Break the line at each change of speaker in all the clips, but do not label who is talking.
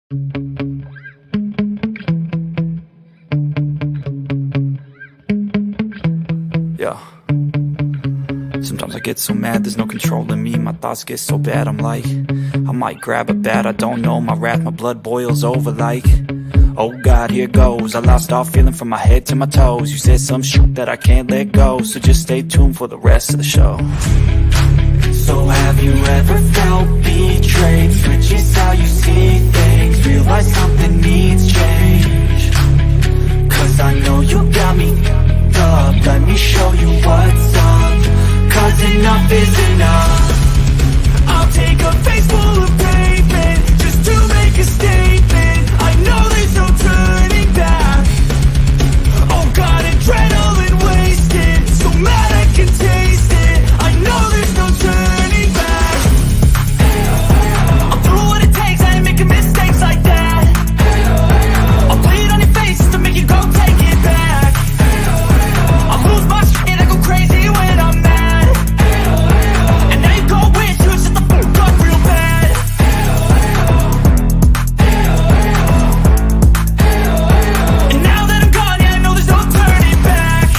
Yeah. Sometimes I get so mad, there's no controlling me. My thoughts get so bad, I'm like, I might grab a bat, I don't know. My wrath, my blood boils over like, oh God, here goes. I lost all feeling from my head to my toes. You said some shit that I can't let go, so just stay tuned for the rest of the show. So have you ever felt betrayed? Switches how you see things, realize something needs change. Cause I know you got me up, let me show you what's up. Cause enough is enough. I'll take a face full of pavement just to make a statement. I know there's no turning back. Oh God, adrenaline wasted, so mad I can taste it. I know there's no turning back. I'll do what it takes, I ain't making mistakes like that. I'll bleed on your face to make you go take it back. I'll lose my shit, I go crazy when I'm mad. And I ain't gon' wish you shut the fuck up real bad. And now that I'm gone, yeah, I know there's no turning back.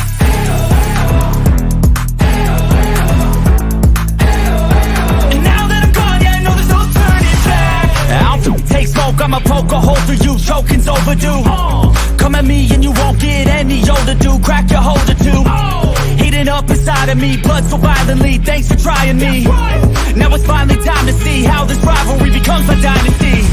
And now that I'm gone, yeah, I know there's no turning back. I'll take smoke, I'ma poke a hole through you, choking's overdue. Come at me and you won't get any older, dude. Crack your holder too. Heating up inside of me, blood so violently. Thanks for trying me. Now it's finally time to see how this rivalry becomes a dynasty.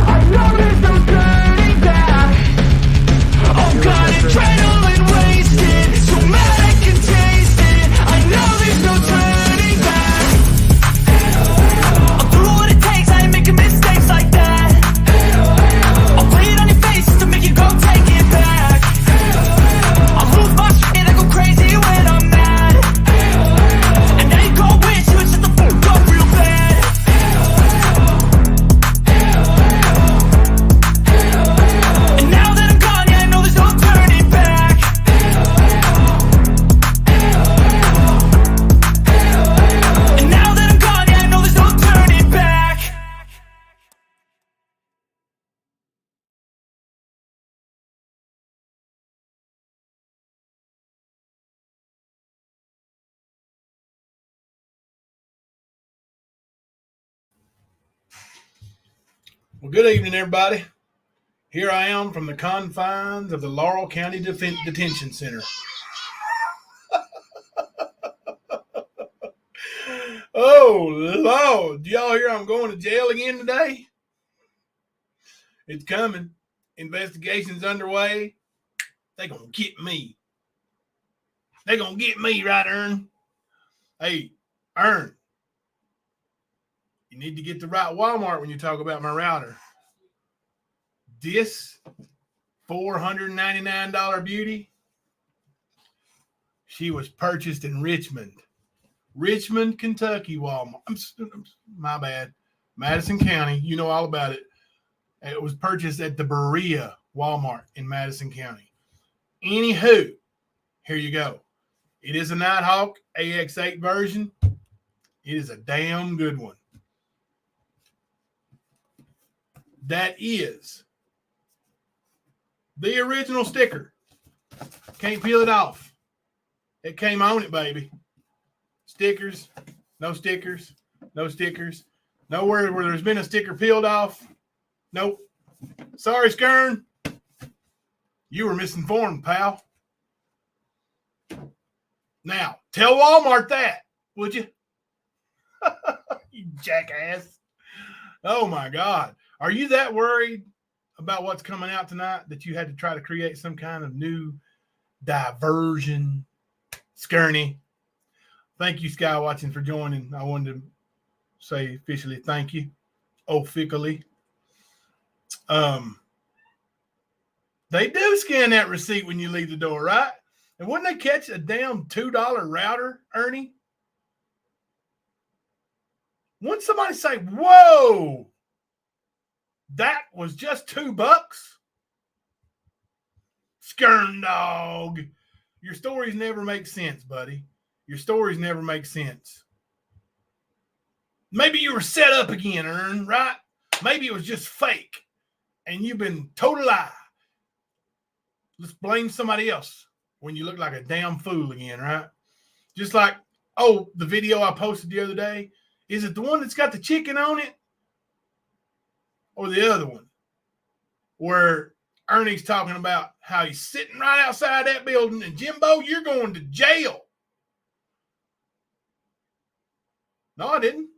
I know there's no turning back. Oh God, adrenaline wasted, so mad I can taste it. I know there's no turning back. I'll do what it takes, I ain't making mistakes like that. I'll bleed on your face to make you go take it back. I'll lose my shit, I go crazy when I'm mad. And I ain't gon' wish you would shut the fuck up real bad. And now that I'm gone, yeah, I know there's no turning back. And now that I'm gone, yeah, I know there's no turning back.
Well, good evening, everybody. Here I am from the confines of the Laurel County Detention Center. Oh, Lord. Do y'all hear I'm going to jail again today? It's coming. Investigation's underway. They gonna get me. They gonna get me, right, Ernie? Hey, Ernie. You need to get the right Walmart when you talk about my router. This $499 beauty, she was purchased in Richmond, Kentucky Walmart. My bad. Madison County. You know all about it. It was purchased at the Berea Walmart in Madison County. Anywho, here you go. It is a Nighthawk AX8 version. It is a damn good one. That is the original sticker. Can't peel it off. It came on it, baby. Stickers, no stickers, no stickers. Nowhere where there's been a sticker peeled off. Nope. Sorry, Skern. You were misinformed, pal. Now, tell Walmart that, would you? You jackass. Oh, my God. Are you that worried about what's coming out tonight that you had to try to create some kind of new diversion? Skirny. Thank you, Sky Watching, for joining. I wanted to say officially thank you. Officially. They do scan that receipt when you leave the door, right? And wouldn't they catch a damn $2 router, Ernie? Wouldn't somebody say, whoa, that was just $2? Skern dog. Your stories never make sense, buddy. Your stories never make sense. Maybe you were set up again, Ern, right? Maybe it was just fake and you've been told a lie. Let's blame somebody else when you look like a damn fool again, right? Just like, oh, the video I posted the other day, is it the one that's got the chicken on it or the other one where Ernie's talking about how he's sitting right outside that building and Jimbo, you're going to jail. No, I didn't.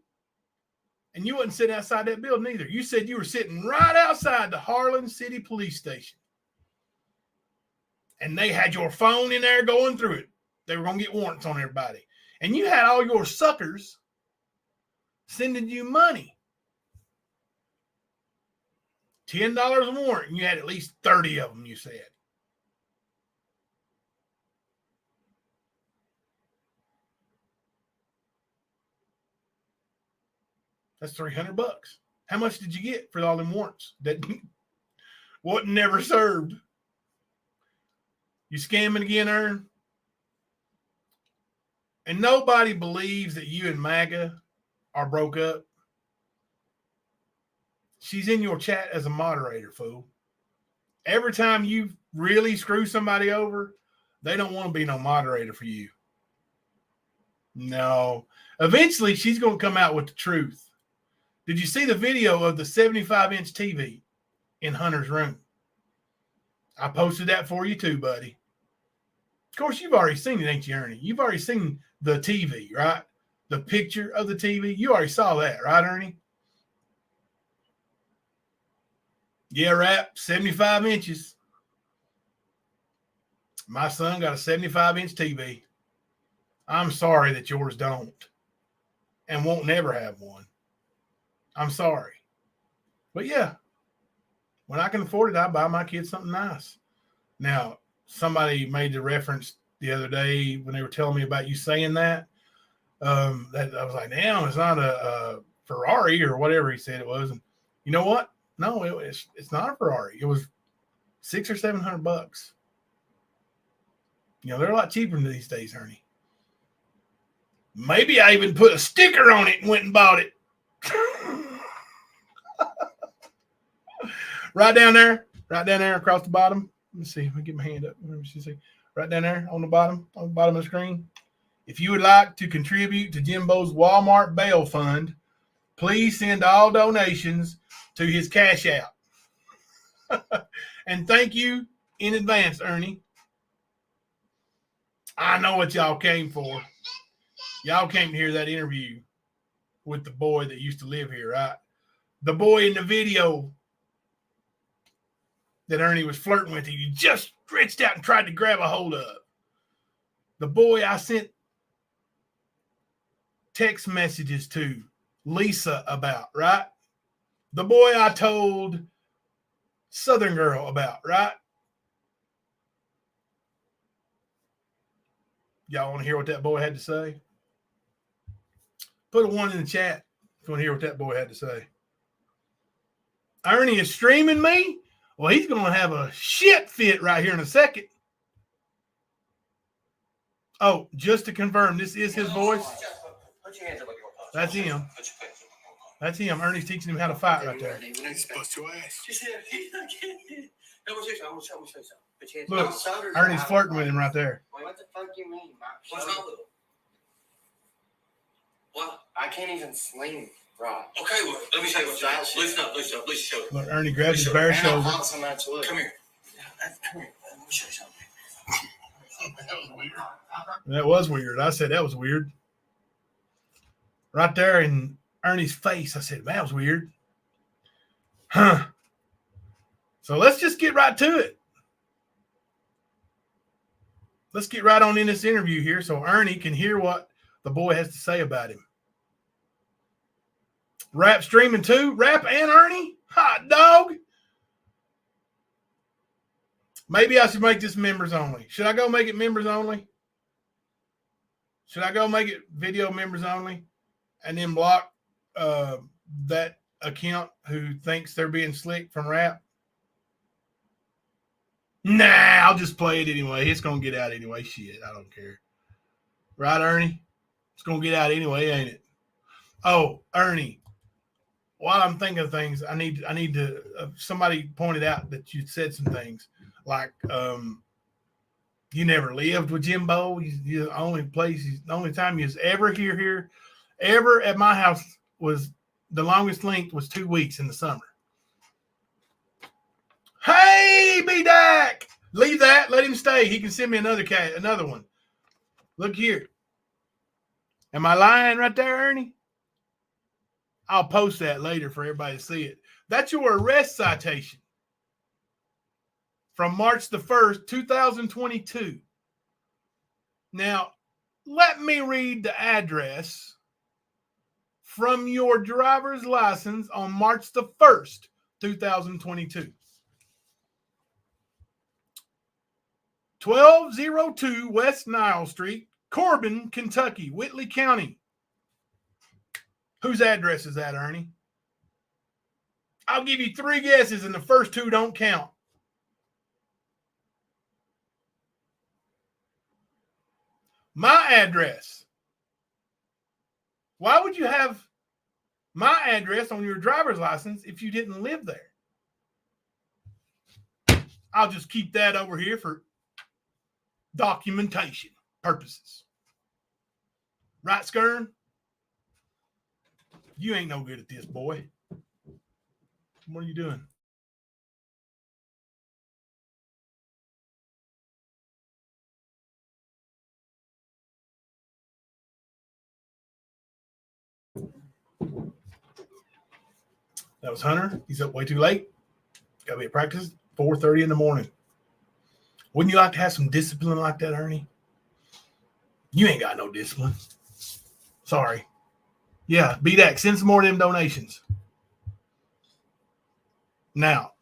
And you wasn't sitting outside that building either. You said you were sitting right outside the Harlan City Police Station. And they had your phone in there going through it. They were going to get warrants on everybody. And you had all your suckers sending you money. $10 a warrant, and you had at least 30 of them, you said. That's $300. How much did you get for all them warrants that wasn't never served? You scamming again, Ern? And nobody believes that you and MAGA are broke up. She's in your chat as a moderator, fool. Every time you really screw somebody over, they don't want to be no moderator for you. No. Eventually, she's going to come out with the truth. Did you see the video of the 75-inch TV in Hunter's room? I posted that for you too, buddy. Of course, you've already seen it, ain't you, Ernie? You've already seen the TV, right? The picture of the TV. You already saw that, right, Ernie? Yeah, Rap, 75 inches. My son got a 75-inch TV. I'm sorry that yours don't and won't never have one. I'm sorry. But yeah, when I can afford it, I buy my kids something nice. Now, somebody made the reference the other day when they were telling me about you saying that. That I was like, damn, it's not a Ferrari or whatever he said it was. And you know what? No, it's not a Ferrari. It was $600 or $700. You know, they're a lot cheaper these days, Ernie. Maybe I even put a sticker on it and went and bought it. Right down there across the bottom. Let me see. Let me get my hand up. Let me see. Right down there on the bottom of the screen. If you would like to contribute to Jimbo's Walmart bail fund, please send all donations to his Cash App. And thank you in advance, Ernie. I know what y'all came for. Y'all came to hear that interview with the boy that used to live here, right? The boy in the video that Ernie was flirting with, he just reached out and tried to grab a hold of. The boy I sent text messages to Lisa about, right? The boy I told Southern Girl about, right? Y'all want to hear what that boy had to say? Put a 1 in the chat if you want to hear what that boy had to say. Ernie is streaming me? Well, he's going to have a shit fit right here in a second. Oh, just to confirm, this is his voice?
Put your hands up like you're a
That's him. That's him. Ernie's teaching him how to fight right there.
Bust your ass.
Look, Ernie's flirting with him right there.
What the fuck do you mean?
What's wrong with him? What?
I can't even sling rock.
Okay, well, let me show you what's Listen up. Show me.
Look, Ernie grabs his bare shoulder.
Come here.
Come here. Let me show you something.
That was weird. I said that was weird. Right there in Ernie's face, I said, that was weird. Huh. So let's just get right to it. Let's get right on in this interview here so Ernie can hear what the boy has to say about him. Rap streaming too? Rap and Ernie? Hot dog. Maybe I should make this members only. Should I go make it members only? Should I go make it video members only and then block that account who thinks they're being slick from rap? Nah, I'll just play it anyway. It's going to get out anyway. Shit, I don't care. Right, Ernie? It's going to get out anyway, ain't it? Oh, Ernie. While I'm thinking of things, I need to. Somebody pointed out that you said some things like you never lived with Jimbo. You the only time you was ever here, ever at my house was the longest length was 2 weeks in the summer. Hey, B-Dak, leave that. Let him stay. He can send me another one. Look here. Am I lying right there, Ernie? I'll post that later for everybody to see it. That's your arrest citation from March the 1st, 2022. Now, let me read the address from your driver's license on March the 1st, 2022. 1202 West Nile Street, Corbin, Kentucky, Whitley County. Whose address is that, Ernie? I'll give you 3 guesses, and the first 2 don't count. My address. Why would you have my address on your driver's license if you didn't live there? I'll just keep that over here for documentation purposes. Right, Skern? You ain't no good at this, boy. What are you doing? That was Hunter. He's up way too late. Got to be at practice 4:30 in the morning. Wouldn't you like to have some discipline like that, Ernie? You ain't got no discipline. Sorry. Yeah, B-Dak, send some more of them donations. Now,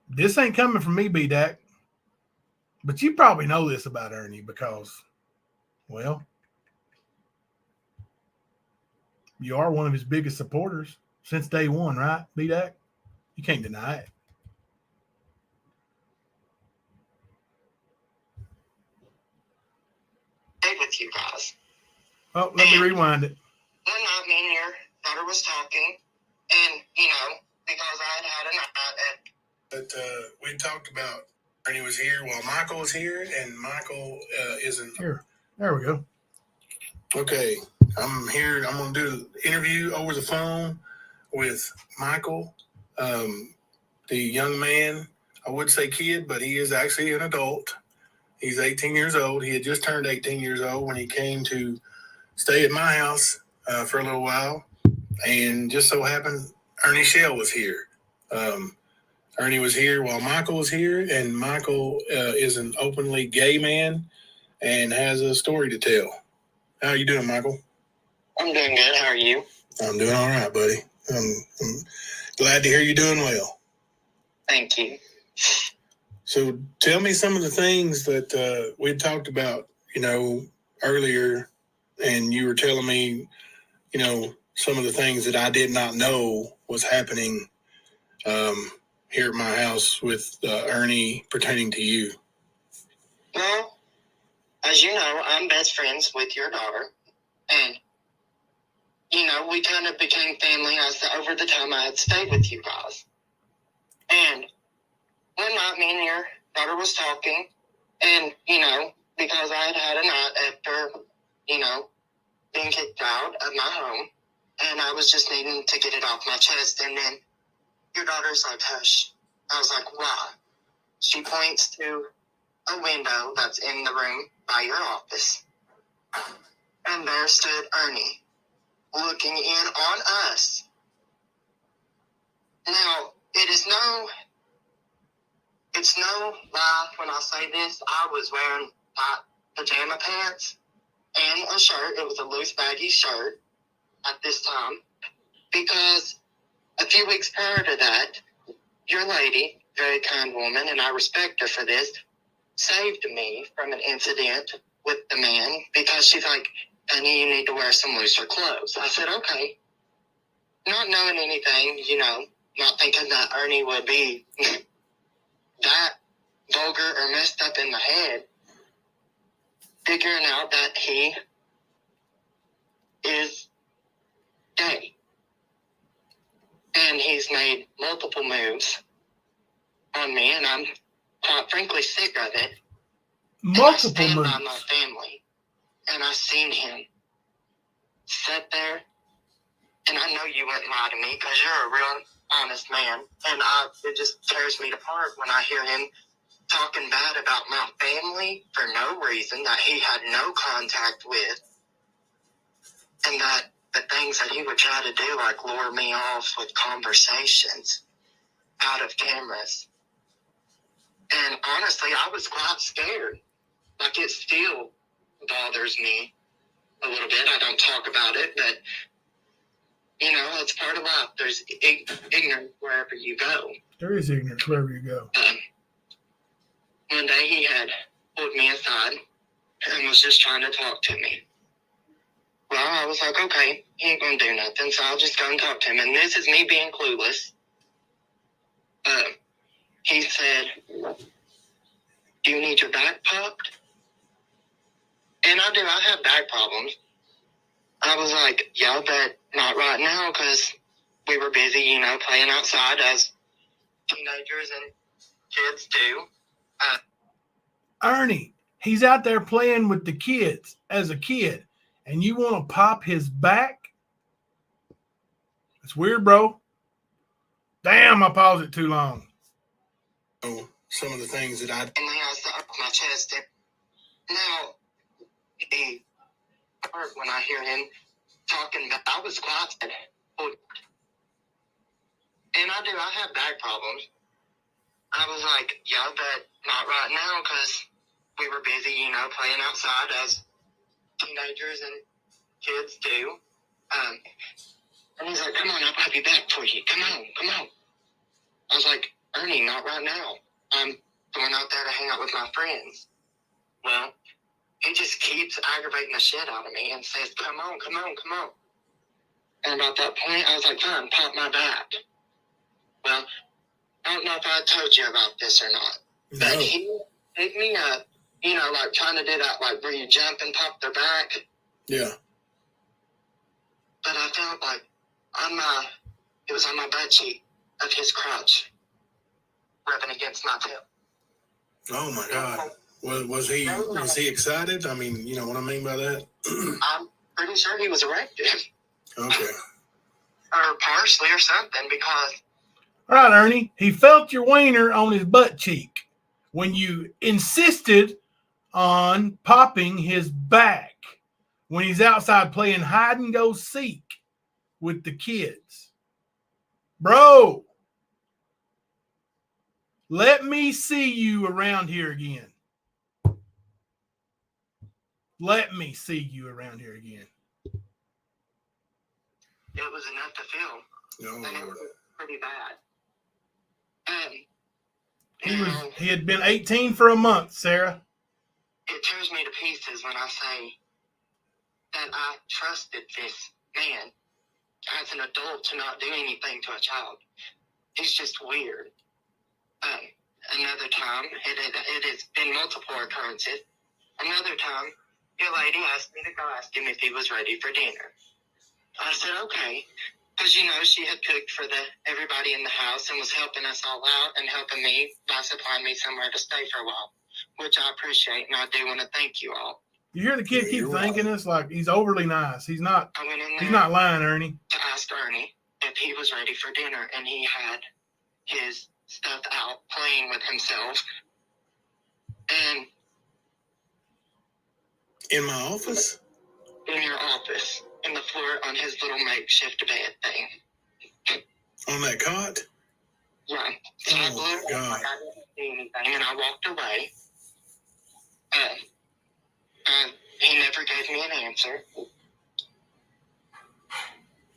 this ain't coming from me, B-Dak, but you probably know this about Ernie because, well, you are one of his biggest supporters since day one, right, B-Dak? You can't deny it.
With you guys.
Oh, let me rewind it.
One night, me and your daughter was talking, and, because I had a night at... But we talked about Ernie was here while Michael was here, and Michael isn't...
Here. There we go.
Okay, I'm here. I'm going to do an interview over the phone with Michael, the young man. I would say kid, but he is actually an adult. He's 18 years old. He had just turned 18 years old when he came to stay at my house for a little while. And just so happened, Ernie Shell was here. Ernie was here while Michael was here. And Michael is an openly gay man and has a story to tell. How you doing, Michael? I'm doing good. How are you? I'm doing all right, buddy. I'm glad to hear you're doing well. Thank you. So tell me some of the things that we talked about, earlier, and you were telling me, some of the things that I did not know was happening here at my house with Ernie pertaining to you. Well, as you know, I'm best friends with your daughter, and, we kind of became family over the time I had stayed with you guys. And one night, me and your daughter was talking, and, because I had a night after, being kicked out of my home, and I was just needing to get it off my chest, and then your daughter's like, hush. I was like, why? She points to a window that's in the room by your office, and there stood Ernie, looking in on us. Now, it's no lie when I say this. I was wearing tight pajama pants and a shirt. It was a loose, baggy shirt at this time because a few weeks prior to that, your lady, very kind woman, and I respect her for this, saved me from an incident with the man because she's like, honey, you need to wear some looser clothes. I said, okay. Not knowing anything, not thinking that Ernie would be that vulgar or messed up in the head, figuring out that he is
he's made multiple moves on me, and I'm quite frankly sick of it.
Multiple
and I stand
moves.
by my family, and I seen him sit there, and I know you wouldn't lie to me because you're a real honest man, and it just tears me apart when I hear him talking bad about my family for no reason that he had no contact with, and that the things that he would try to do, like lure me off with conversations out of cameras. And honestly, I was quite scared. Like, it still bothers me a little bit. I don't talk about it, but, you know, it's part of life. There's ignorance wherever you go.
There is ignorance wherever you go.
One day he had pulled me aside and was just trying to talk to me. Well, I was like, okay, he ain't gonna do nothing, so I'll just go and talk to him. And this is me being clueless. He said, do you need your back popped? And I do, I have back problems. I was like, yeah, but not right now, because we were busy, you know, playing outside as teenagers and kids do.
Ernie, he's out there playing with the kids as a kid, and you want to pop his back? It's weird, bro. Damn, I paused it too long.
Oh, some of the things that I
And then I stuck my chest in. Now, he hurt when I hear him talking about, I was quiet. And I do, I have back problems. I was like, yeah, but not right now, because we were busy, you know, playing outside as teenagers and kids do. And he's like, come on, I'll pop your back for you. Come on. I was like, Ernie, not right now. I'm going out there to hang out with my friends. Well, he just keeps aggravating the shit out of me and says, come on. And about that point, I was like, fine, pop my back. Well, I don't know if I told you about this or not, but he picked me up, you know, like trying to do that, like where you jump and pop their back.
Yeah.
But I felt like it was on my butt cheek of his crotch, rubbing against my tail.
Oh my God. Was he excited? I mean, you know what I mean by that?
I'm pretty sure he was erected.
Okay.
Or partially or something, because...
All right, Ernie, he felt your wiener on his butt cheek when you insisted on popping his back when he's outside playing hide and go seek with the kids. Bro, let me see you around here again. Let me see you around here again.
It was enough to feel.
No,
And it was pretty bad.
He had been 18 for a month, Sarah.
It tears me to pieces when I say that I trusted this man as an adult to not do anything to a child. It's just weird. Another time, it has been multiple occurrences. Another time, your lady asked me to go ask him if he was ready for dinner. I said, okay. Because, you know, she had cooked for everybody in the house and was helping us all out and helping me by supplying me somewhere to stay for a while, which I appreciate, and I do want to thank you all.
You hear the kid keep thanking us like he's overly nice. He's not.
I went in
He's
there
not lying, Ernie.
to ask Ernie if he was ready for dinner, and he had his stuff out playing with himself. And
in my office?
in your office, in the floor on his little makeshift bed thing.
On that cot?
Right. So I blew it up like I didn't see anything, and I walked away. He never gave me an answer.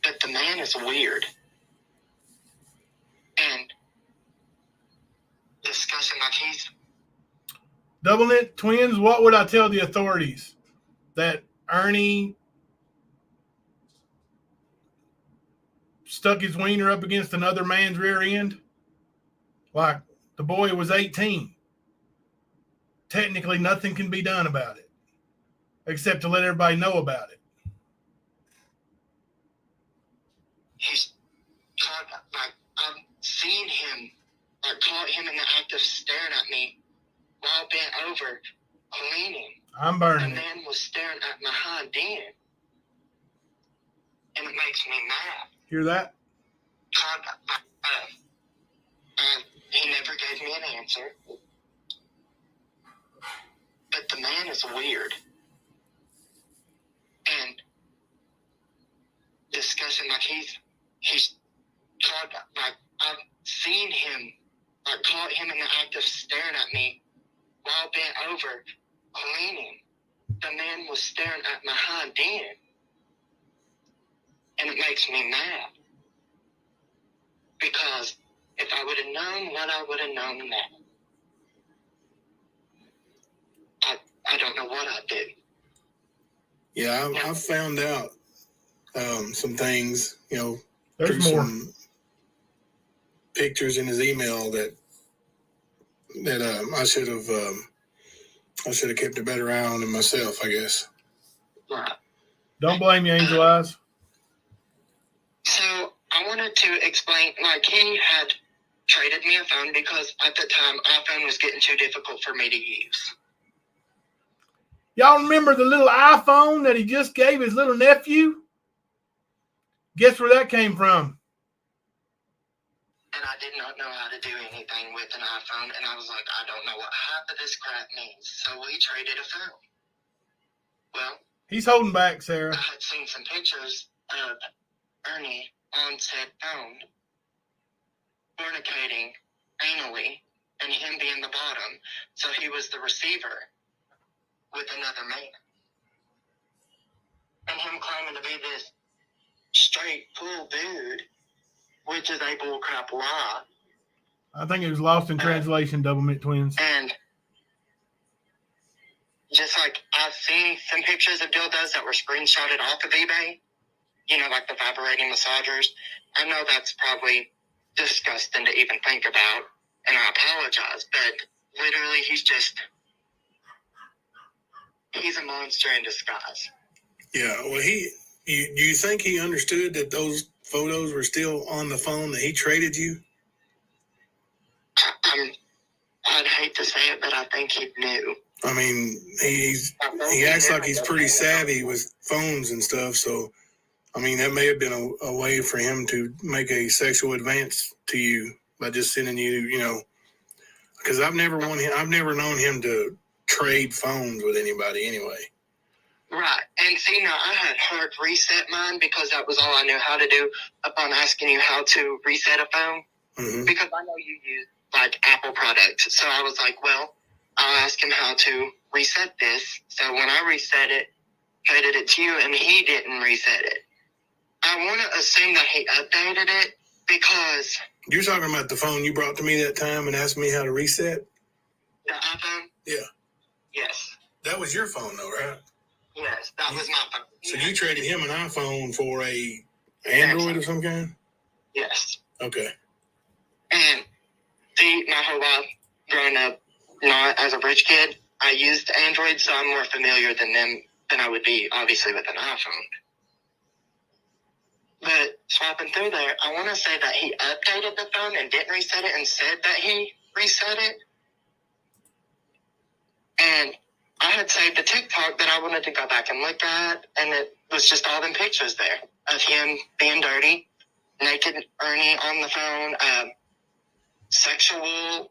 But the man is weird. And discussing like he's...
Double knit twins, what would I tell the authorities? That Ernie stuck his wiener up against another man's rear end? Like the boy was 18. Technically, nothing can be done about it except to let everybody know about it.
He's talking like, I seen him, like caught him in the act of staring at me while bent over, cleaning.
I'm
The
burning it.
man was staring at my hind end. And it makes me mad.
Hear that?
He never gave me an answer. But the man is weird. And discussing, like, he's caught, like, I've seen him, like, caught him in the act of staring at me while bent over, cleaning. The man was staring at my hind end. And it makes me mad. Because if I would have known what I would have known then, I don't know what I'd do.
Yeah, I found out some things, you know,
There's
through
more.
some pictures in his email that I should have kept a better eye on him myself, I guess.
Right.
Don't blame you, Angel Eyes.
So I wanted to explain, like, he had traded me a phone because at the time iPhone was getting too difficult for me to use.
Y'all remember the little iPhone that he just gave his little nephew? Guess where that came from?
And I did not know how to do anything with an iPhone, and I was like, I don't know what half of this crap means. So we traded a phone. Well,
He's holding back, Sarah.
I had seen some pictures of Ernie on said phone fornicating anally and him being the bottom, so he was the receiver with another man. And him claiming to be this straight, cool dude, which is a bullcrap lie.
I think it was lost in translation, Double Mint Twins.
And just like I've seen some pictures of dildos that were screenshotted off of eBay, you know, like the vibrating massagers. I know that's probably disgusting to even think about, and I apologize, but literally he's a monster in disguise.
Yeah, well, you think he understood that those photos were still on the phone that he traded you?
I'd hate to say it, but I think he knew.
I mean, he acts like he's pretty savvy with phones and stuff, so I mean, that may have been a way for him to make a sexual advance to you by just sending you, you know, because I've never known him to trade phones with anybody anyway.
Right. And see, now I had hard reset mine because that was all I knew how to do upon asking you how to reset a phone.
Mm-hmm.
Because I know you use, like, Apple products. So I was like, well, I'll ask him how to reset this. So when I reset it, traded it to you, and he didn't reset it. I want to assume that he updated it because...
You're talking about the phone you brought to me that time and asked me how to reset?
The iPhone?
Yeah.
Yes.
That was your phone, though, right?
Yes, that was my phone.
So you traded him an iPhone for a Android of some kind?
Yes.
Okay.
And see, my whole life, growing up, not as a rich kid, I used Android, so I'm more familiar than I would be, obviously, with an iPhone. But swapping through there, I want to say that he updated the phone and didn't reset it and said that he reset it. And I had saved a TikTok that I wanted to go back and look at, and it was just all them pictures there of him being dirty, naked Ernie on the phone, sexual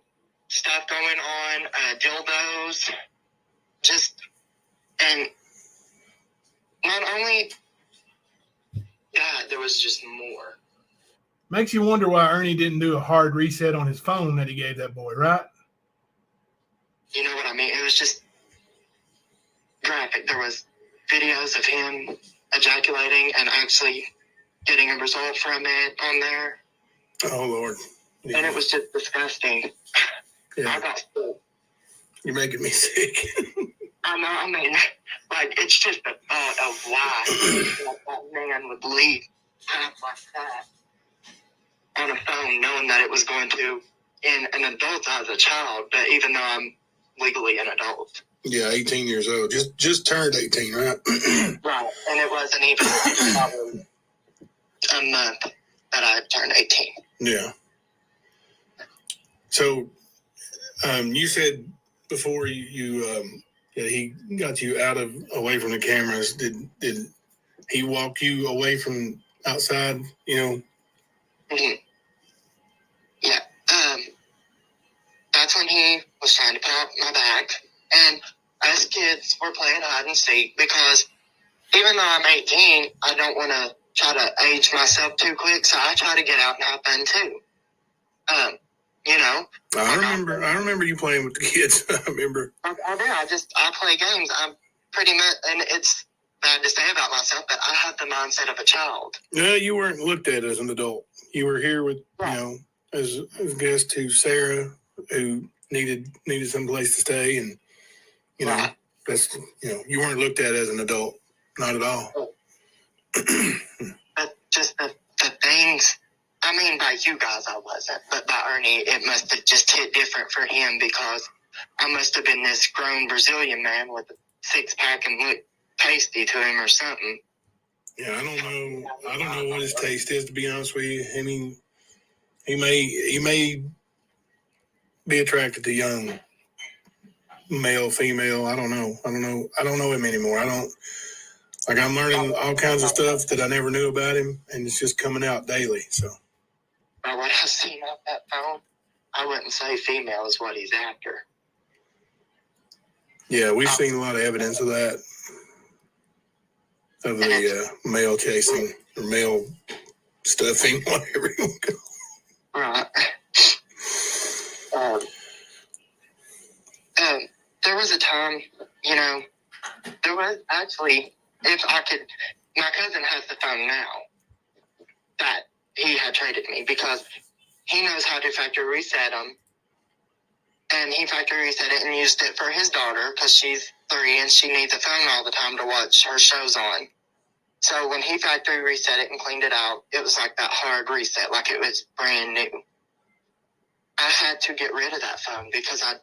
stuff going on, dildos, and not only that, there was just more.
Makes you wonder why Ernie didn't do a hard reset on his phone that he gave that boy, right?
You know what I mean? It was just graphic. There was videos of him ejaculating and actually getting a result from it on there.
Oh, Lord. Yeah.
And it was just disgusting.
Yeah.
I got sick.
You're making me sick.
I know, I mean, like, it's just the thought of why like, that man would leave crap like that on a phone knowing that it was going to, in an adult as a child, but even though I'm legally an adult.
Yeah, 18 years old. Just turned 18, right?
Right, and it wasn't even probably a month that I turned 18.
Yeah. So, you said before that he got you away from the cameras. Did he walk you away from outside?
Mhm. Yeah. That's when he was trying to put out my back, and us kids were playing hide and seek because even though I'm 18, I don't want to try to age myself too quick, so I try to get out and have fun too.
I remember you playing with the kids. I remember.
I do. I play games. I'm pretty much, and it's bad to say about myself, but I have the mindset of a child.
No, you weren't looked at as an adult. You were here with, as a guest to Sarah, who needed some place to stay, and that's you weren't looked at as an adult, not at all.
But just the things. I mean, by you guys, I wasn't, but by Ernie, it must have just hit different for him because I must have been this grown Brazilian man with a 6-pack and looked tasty to him or something.
Yeah, I don't know what his taste is, to be honest with you. I mean, he may be attracted to young male, female. I don't know. I don't know him anymore. I'm learning all kinds of stuff that I never knew about him, and it's just coming out daily. So.
By what I've seen off that phone, I wouldn't say female is what he's after.
Yeah, we've seen a lot of evidence of that, of the male chasing or male stuffing, whatever you want to call
it. Right. There was a time, there was actually, if I could, my cousin has the phone now that he had traded me because he knows how to factory reset them. And he factory reset it and used it for his daughter because she's 3 and she needs a phone all the time to watch her shows on. So when he factory reset it and cleaned it out, it was like that hard reset, like it was brand new. I had to get rid of that phone because I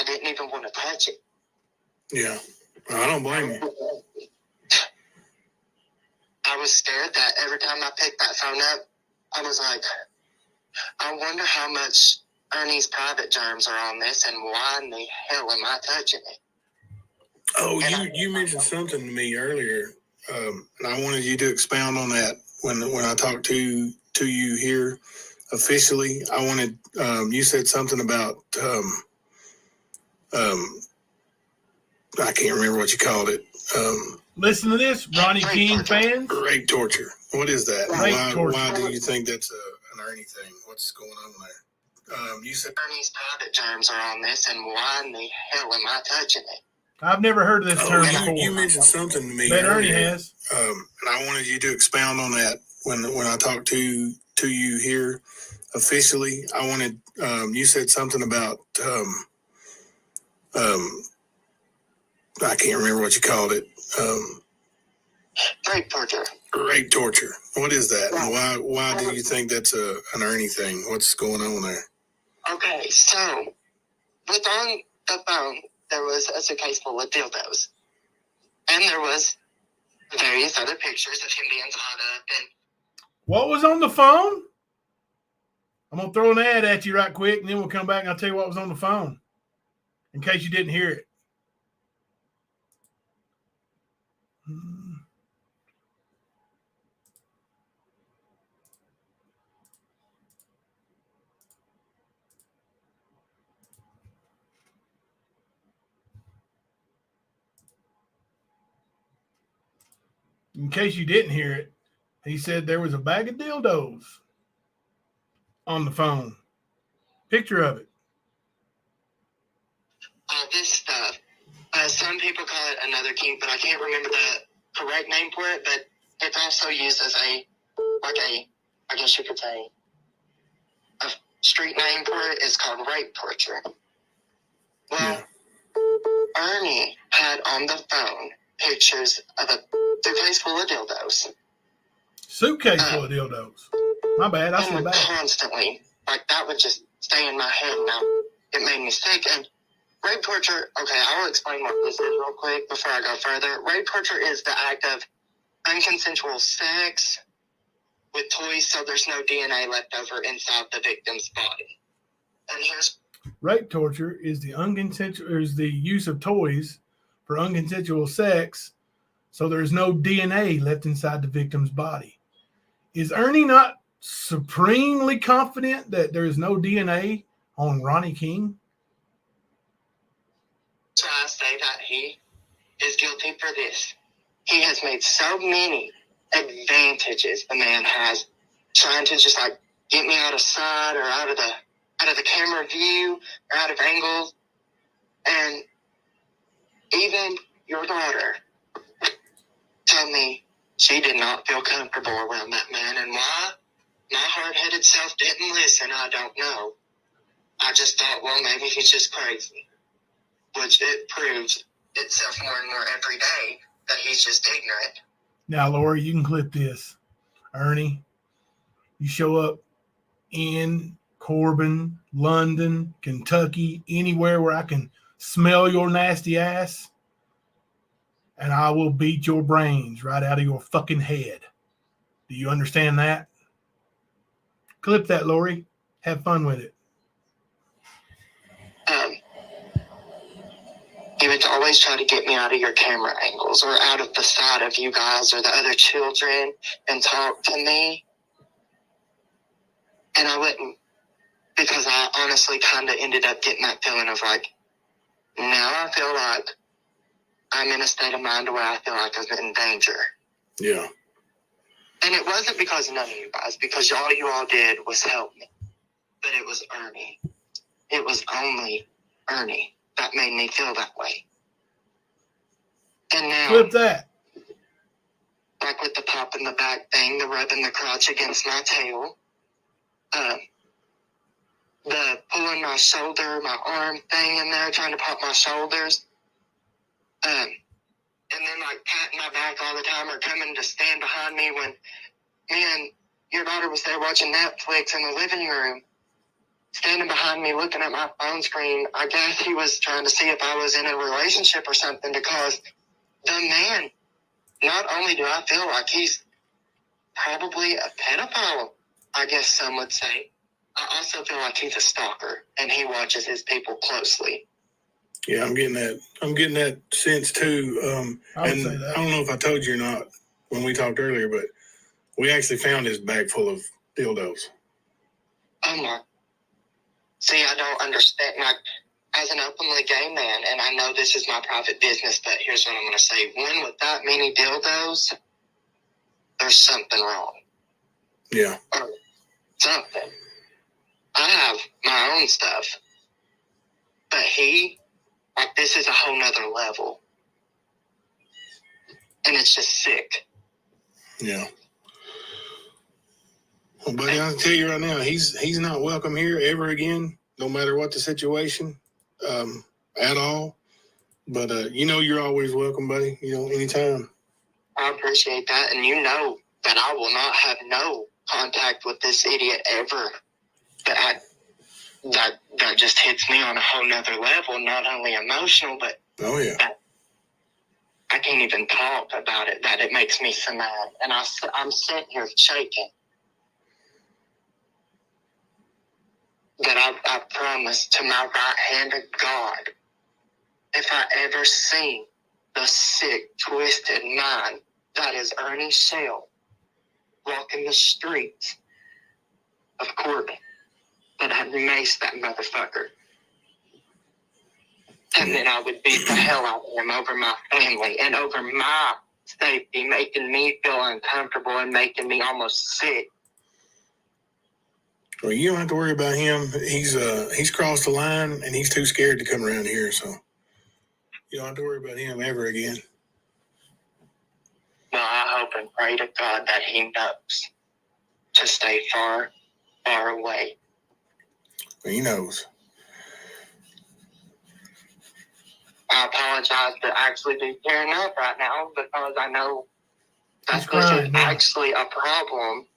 didn't even want to touch it.
Yeah, I don't blame you.
I was scared that every time I picked that phone up, I was like, I wonder how much Ernie's private germs are on this and why in the hell am I touching it?
Oh, you mentioned something to me earlier, and I wanted you to expound on that when I talked to you here officially. I wanted you said something about I can't remember what you called it.
Listen to this, Ronnie King fans.
Rape torture. What is that?
Torture.
Why do you think that's an Ernie thing? What's going on there? You said
Ernie's private germs are on this, and why in the hell am I touching it?
I've never heard of this term before.
You mentioned something to me.
But Ernie has.
And I wanted you to expound on that when I talked to you here officially. I wanted you said something about I can't remember what you called it.
Rape torture.
Rape torture. What is that? And why do you think that's an Ernie thing? What's going on there?
Okay, so with on the phone, there was a suitcase full of dildos. And there was various other pictures of him being tied up. And
what was on the phone? I'm going to throw an ad at you right quick, and then we'll come back and I'll tell you what was on the phone, in case you didn't hear it. In case you didn't hear it, he said there was a bag of dildos on the phone. Picture of it.
This stuff. Some people call it another kink, but I can't remember the correct name for it, but it's also used as I guess you could say, a street name for it is called rape torture. Well, Ernie had on the phone pictures of a suitcase full of dildos.
Suitcase full of dildos. My bad. I said that.
Constantly. Like, that would just stay in my head now. It made me sick. And rape torture, okay, I will explain what this is real quick before I go further. Rape torture is the act of unconsensual sex with toys so there's no DNA left over inside the victim's body. And here's
Rape torture is the use of toys for unconsensual sex, so there's no DNA left inside the victim's body. Is Ernie not supremely confident that there is no DNA on Ronnie King?
why I say that he is guilty for this. He has made so many advantages, the man has, trying to just like get me out of sight or out of the camera view or out of angles. And even your daughter told me she did not feel comfortable around that man. And why my hard-headed self didn't listen, I don't know. I just thought, well, maybe he's just crazy, which it proves itself more and more every day that he's just ignorant.
Now, Lori, you can clip this. Ernie, you show up in Corbin, London, Kentucky, anywhere where I can smell your nasty ass, and I will beat your brains right out of your fucking head. Do you understand that? Clip that, Lori. Have fun with it.
He would always try to get me out of your camera angles or out of the sight of you guys or the other children and talk to me. And I wouldn't, because I honestly kind of ended up getting that feeling of like, now I feel like I'm in a state of mind where I feel like I'm in danger.
Yeah.
And it wasn't because of none of you guys, because all you all did was help me. But it was Ernie. It was only Ernie that made me feel that way. And now,
Clip that.
like with the pop in the back thing, the rubbing the crotch against my tail, the pulling my shoulder, my arm thing in there, trying to pop my shoulders, and then like patting my back all the time or coming to stand behind me when me and your daughter was there watching Netflix in the living room, standing behind me looking at my phone screen. I guess he was trying to see if I was in a relationship or something, because the man, not only do I feel like he's probably a pedophile, I guess some would say, I also feel like he's a stalker and he watches his people closely.
Yeah, I'm getting that sense too.
I would
And
say that.
I don't know if I told you or not when we talked earlier, but we actually found his bag full of dildos.
Oh my. See, I don't understand. Like, as an openly gay man, and I know this is my private business, but here's what I'm going to say. One with that many dildos, there's something wrong.
Yeah.
Or something. I have my own stuff. But he, like, this is a whole nother level. And it's just sick.
Yeah. Well, buddy, I'll tell you right now, he's not welcome here ever again, no matter what the situation, at all. But you're always welcome, buddy. Anytime.
I appreciate that, and you know that I will not have no contact with this idiot ever. That just hits me on a whole nother level, not only emotional, but
Oh yeah.
I can't even talk about it. That it makes me so mad, and I'm sitting here shaking. That I promise to my right hand of God, if I ever see the sick, twisted mind that is Ernie Shell walking the streets of Corbin, that I'd mace that motherfucker. And then I would beat the hell out of him over my family and over my safety, making me feel uncomfortable and making me almost sick.
Well, you don't have to worry about him. He's crossed the line and he's too scared to come around here, so you don't have to worry about him ever again.
Well, I hope and pray to God that he knows to stay far, far away.
Well, he knows.
I apologize to actually be tearing up right now because I know that
He's
this
crying,
is
man.
actually a problem.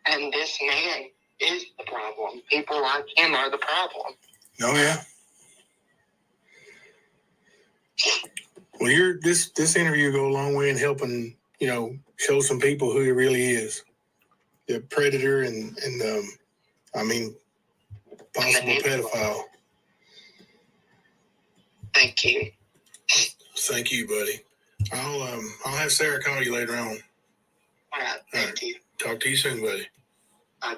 And this man is the problem. People like him are the problem.
Oh yeah. Well, this interview go a long way in helping, show some people who he really is. The predator and I mean, possible pedophile.
Thank you.
Thank you, buddy. I'll have Sarah call you later on.
All right. Thank you.
Talk to you soon, buddy.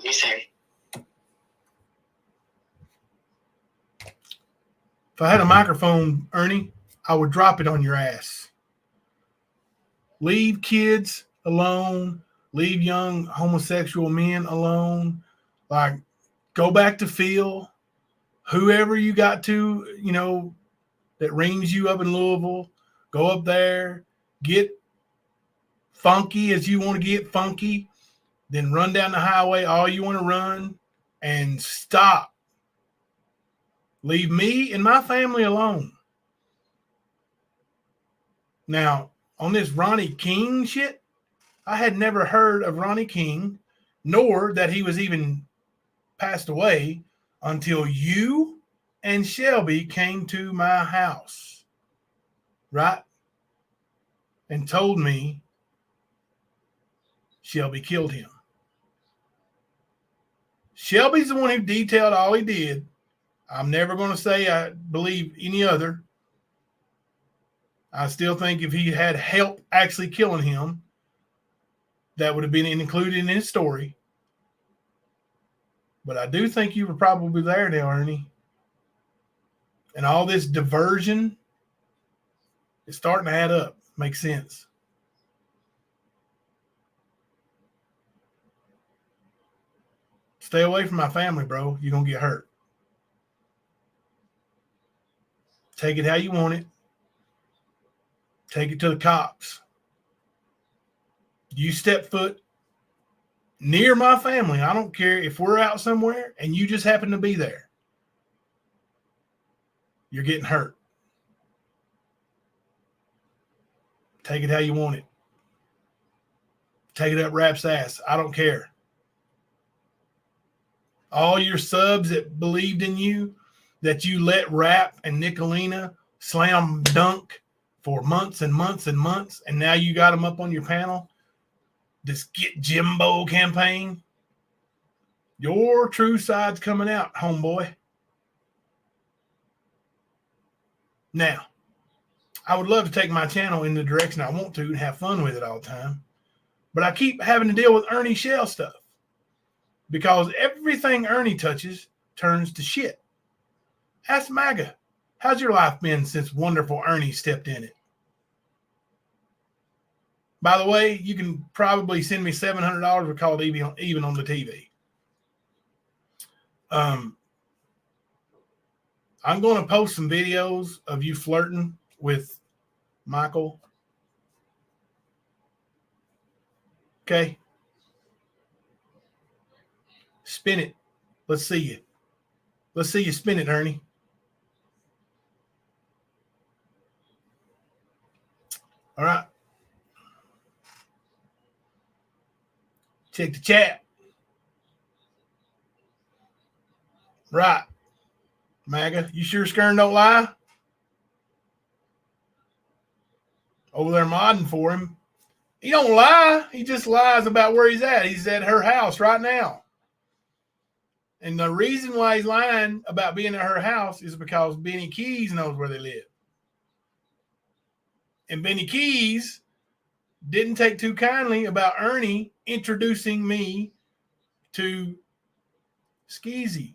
You say.
If I had a microphone, Ernie, I would drop it on your ass. Leave kids alone. Leave young homosexual men alone. Like, go back to Phil. Whoever you got to, you know, that rings you up in Louisville, go up there, get funky as you want to get funky, then run down the highway all you want to run, and stop. Leave me and my family alone. Now, on this Ronnie King shit, I had never heard of Ronnie King, nor that he was even passed away until you and Shelby came to my house, right? And told me Shelby killed him. Shelby's the one who detailed all he did. I'm never going to say I believe any other. I still think if he had help actually killing him, that would have been included in his story. But I do think you were probably there now, Ernie. And all this diversion is starting to add up. Makes sense. Stay away from my family, bro. You're going to get hurt. Take it how you want it. Take it to the cops. You step foot near my family. I don't care if we're out somewhere and you just happen to be there. You're getting hurt. Take it how you want it. Take it up Rap's ass. I don't care. All your subs that believed in you, that you let Rap and Nicolina slam dunk for months and months and months, and now you got them up on your panel, this Get Jimbo campaign, your true side's coming out, homeboy. Now, I would love to take my channel in the direction I want to and have fun with it all the time, but I keep having to deal with Ernie Shell stuff because everything Ernie touches turns to shit. Ask MAGA, how's your life been since wonderful Ernie stepped in it? By the way, you can probably send me $700 we call it even on the TV. I'm going to post some videos of you flirting with Michael. Okay. Spin it. Let's see you. Let's see you spin it, Ernie. All right. Check the chat. Right. MAGA, you sure Skern don't lie? Over there modding for him. He don't lie. He just lies about where he's at. He's at her house right now. And the reason why he's lying about being at her house is because Benny Keys knows where they live. And Benny Keys didn't take too kindly about Ernie introducing me to Skeezy.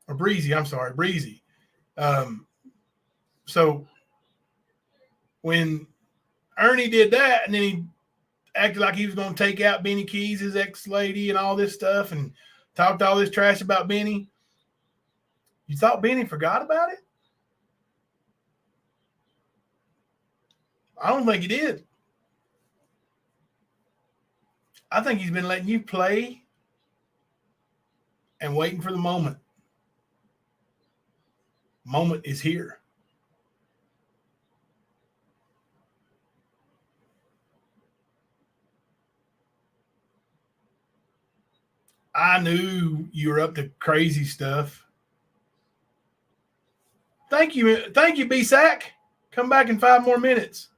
Or Breezy, I'm sorry, Breezy. So when Ernie did that, and then he acted like he was going to take out Benny Keys, his ex-lady, and all this stuff, and talked all this trash about Benny, you thought Benny forgot about it? I don't think he did. I think he's been letting you play and waiting for the moment. Moment is here. I knew you were up to crazy stuff. Thank you. Thank you, B-Sack. Come back in 5 more minutes.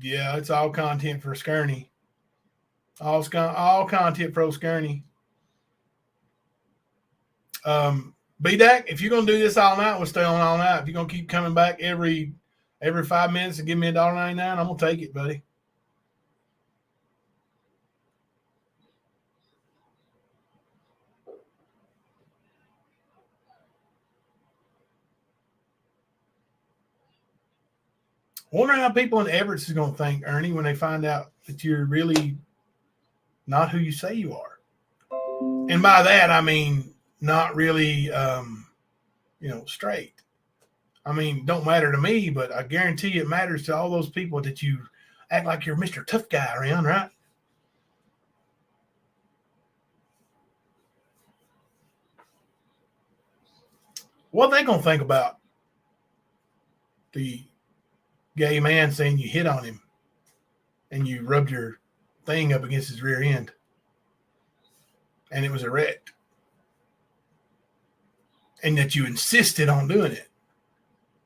Yeah, it's all content for Skirney. All content pro Skirney. BDAC, if you're gonna do this all night, we'll stay on all night. If you're gonna keep coming back every 5 minutes and give me $1.99, I'm gonna take it, buddy. Wonder how people in Everett's is gonna think, Ernie, when they find out that you're really not who you say you are. And by that I mean not really straight. I mean, don't matter to me, but I guarantee it matters to all those people that you act like you're Mr. Tough Guy around, right? What are they going to think about the gay man saying you hit on him and you rubbed your thing up against his rear end and it was erect? And that you insisted on doing it.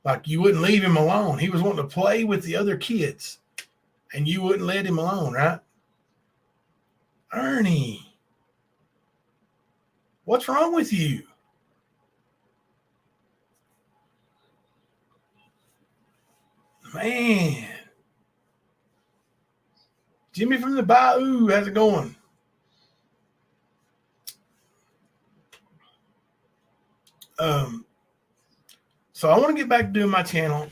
Like you wouldn't leave him alone. He was wanting to play with the other kids and you wouldn't let him alone, right? Ernie, what's wrong with you? Man. Jimmy from the Bayou, how's it going? So I want to get back to doing my channel.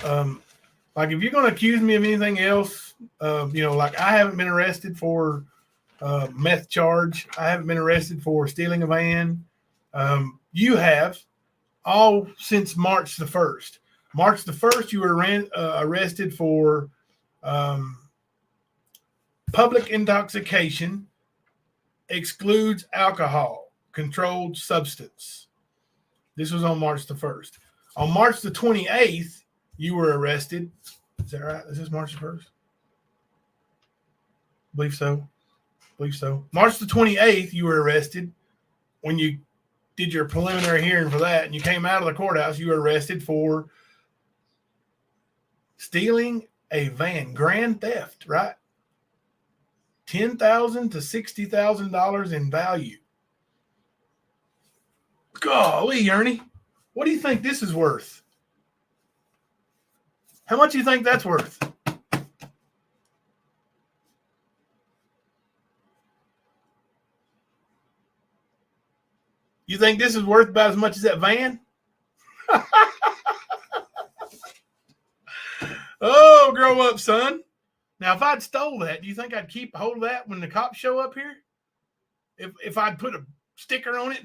Like if you're going to accuse me of anything else, like I haven't been arrested for meth charge. I haven't been arrested for stealing a van. You have, all since March the 1st. March the 1st, you were arrested for public intoxication, excludes alcohol, controlled substance. This was on March the 1st. On March the 28th, you were arrested. Is that right? Is this March the 1st? Believe so. March the 28th, you were arrested. When you did your preliminary hearing for that and you came out of the courthouse, you were arrested for stealing a van. Grand theft, right? $10,000 to $60,000 in value. Golly, Ernie, what do you think this is worth? How much do you think that's worth? You think this is worth about as much as that van? Oh, grow up, son. Now, if I'd stole that, do you think I'd keep hold of that when the cops show up here? If I'd put a sticker on it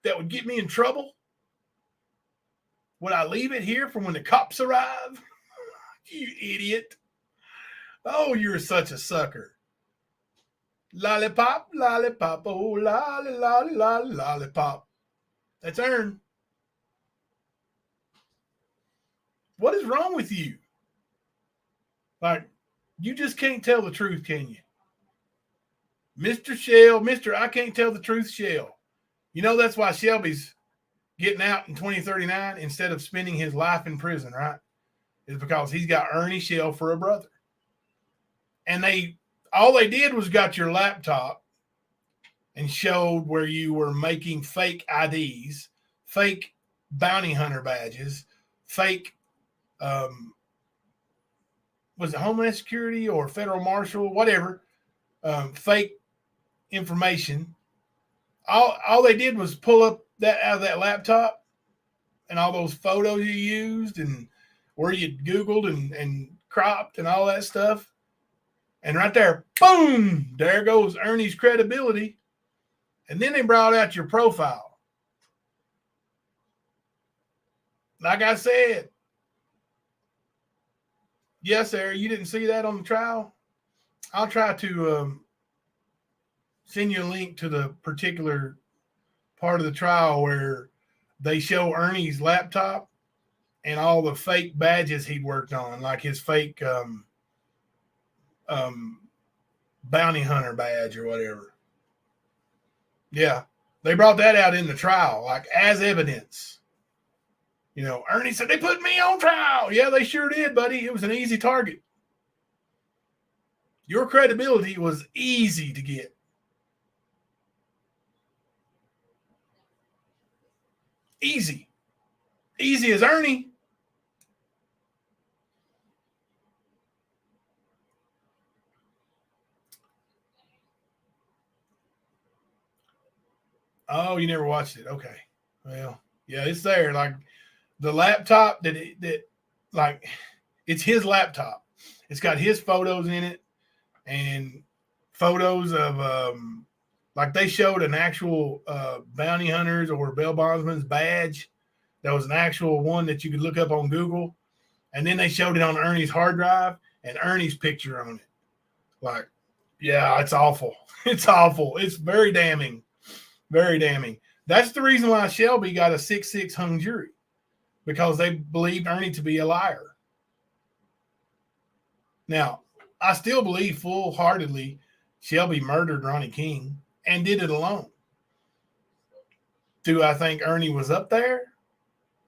that would get me in trouble? Would I leave it here for when the cops arrive? You idiot. Oh, you're such a sucker. Lollipop, lollipop, oh, lolly, lolly, lolly, lollipop. That's Ern. What is wrong with you? Like, you just can't tell the truth, can you? Mr. Shell, Mr. I can't tell the truth, Shell. You know that's why Shelby's getting out in 2039 instead of spending his life in prison, right? Is because he's got Ernie Shell for a brother. And all they did was got your laptop and showed where you were making fake IDs, fake bounty hunter badges, fake, was it Homeland Security or Federal Marshal, whatever, fake information. All they did was pull up that out of that laptop and all those photos you used and where you Googled and cropped and all that stuff. And right there, boom, there goes Ernie's credibility. And then they brought out your profile. Like I said, yes, sir, you didn't see that on the trial? I'll try to send you a link to the particular part of the trial where they show Ernie's laptop and all the fake badges he'd worked on, like his fake bounty hunter badge or whatever. Yeah, they brought that out in the trial, like as evidence. You know, Ernie said, they put me on trial. Yeah, they sure did, buddy. It was an easy target. Your credibility was easy to get. Easy. Easy as Ernie. Oh, you never watched it. Okay. Well, yeah, it's there. Like the laptop like it's his laptop. It's got his photos in it and photos of like they showed an actual bounty hunters or bail bondsman's badge. That was an actual one that you could look up on Google. And then they showed it on Ernie's hard drive and Ernie's picture on it. Like, yeah, it's awful. It's awful. It's very damning. Very damning. That's the reason why Shelby got a 6-6 hung jury, because they believed Ernie to be a liar. Now, I still believe full-heartedly Shelby murdered Ronnie King and did it alone. Do I think Ernie was up there?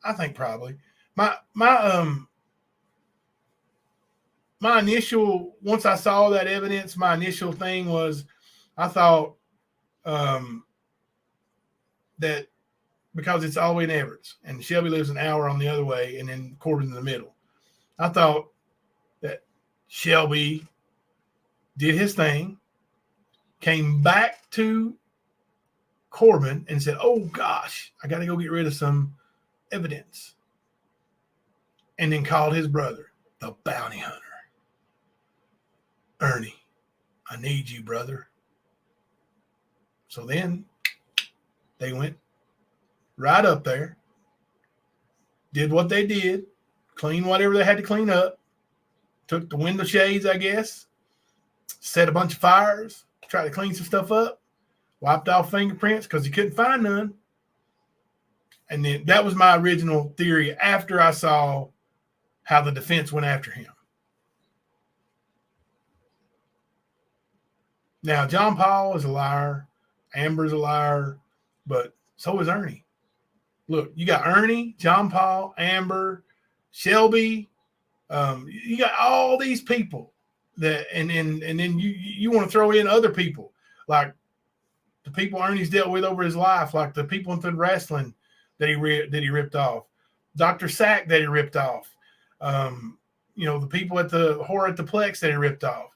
I think probably. My initial, once I saw that evidence, my initial thing was I thought that because it's all the way in Everett and Shelby lives an hour on the other way and then Corbin's in the middle, I thought that Shelby did his thing, came back to Corbin and said, oh gosh, I got to go get rid of some evidence. And then called his brother, the bounty hunter. Ernie, I need you, brother. So then they went right up there, did what they did, cleaned whatever they had to clean up, took the window shades, I guess, set a bunch of fires, tried to clean some stuff up, wiped off fingerprints because he couldn't find none. And then that was my original theory after I saw how the defense went after him. Now, John Paul is a liar. Amber's a liar, but so is Ernie. Look, you got Ernie, John Paul, Amber, Shelby. You got all these people that, and then you want to throw in other people like the people Ernie's dealt with over his life, like the people in the wrestling that he ripped off, Dr. Sack that he ripped off. The people at the horror at the Plex that he ripped off.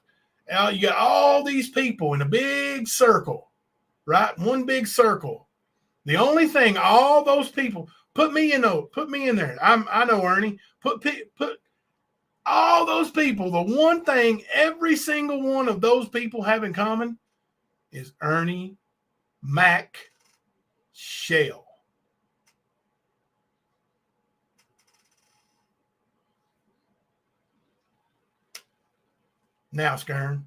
Now you got all these people in a big circle, right? One big circle. The only thing, all those people, put me in there. I know Ernie. Put all those people. The one thing every single one of those people have in common is Ernie Mac Shell. Now, Skern,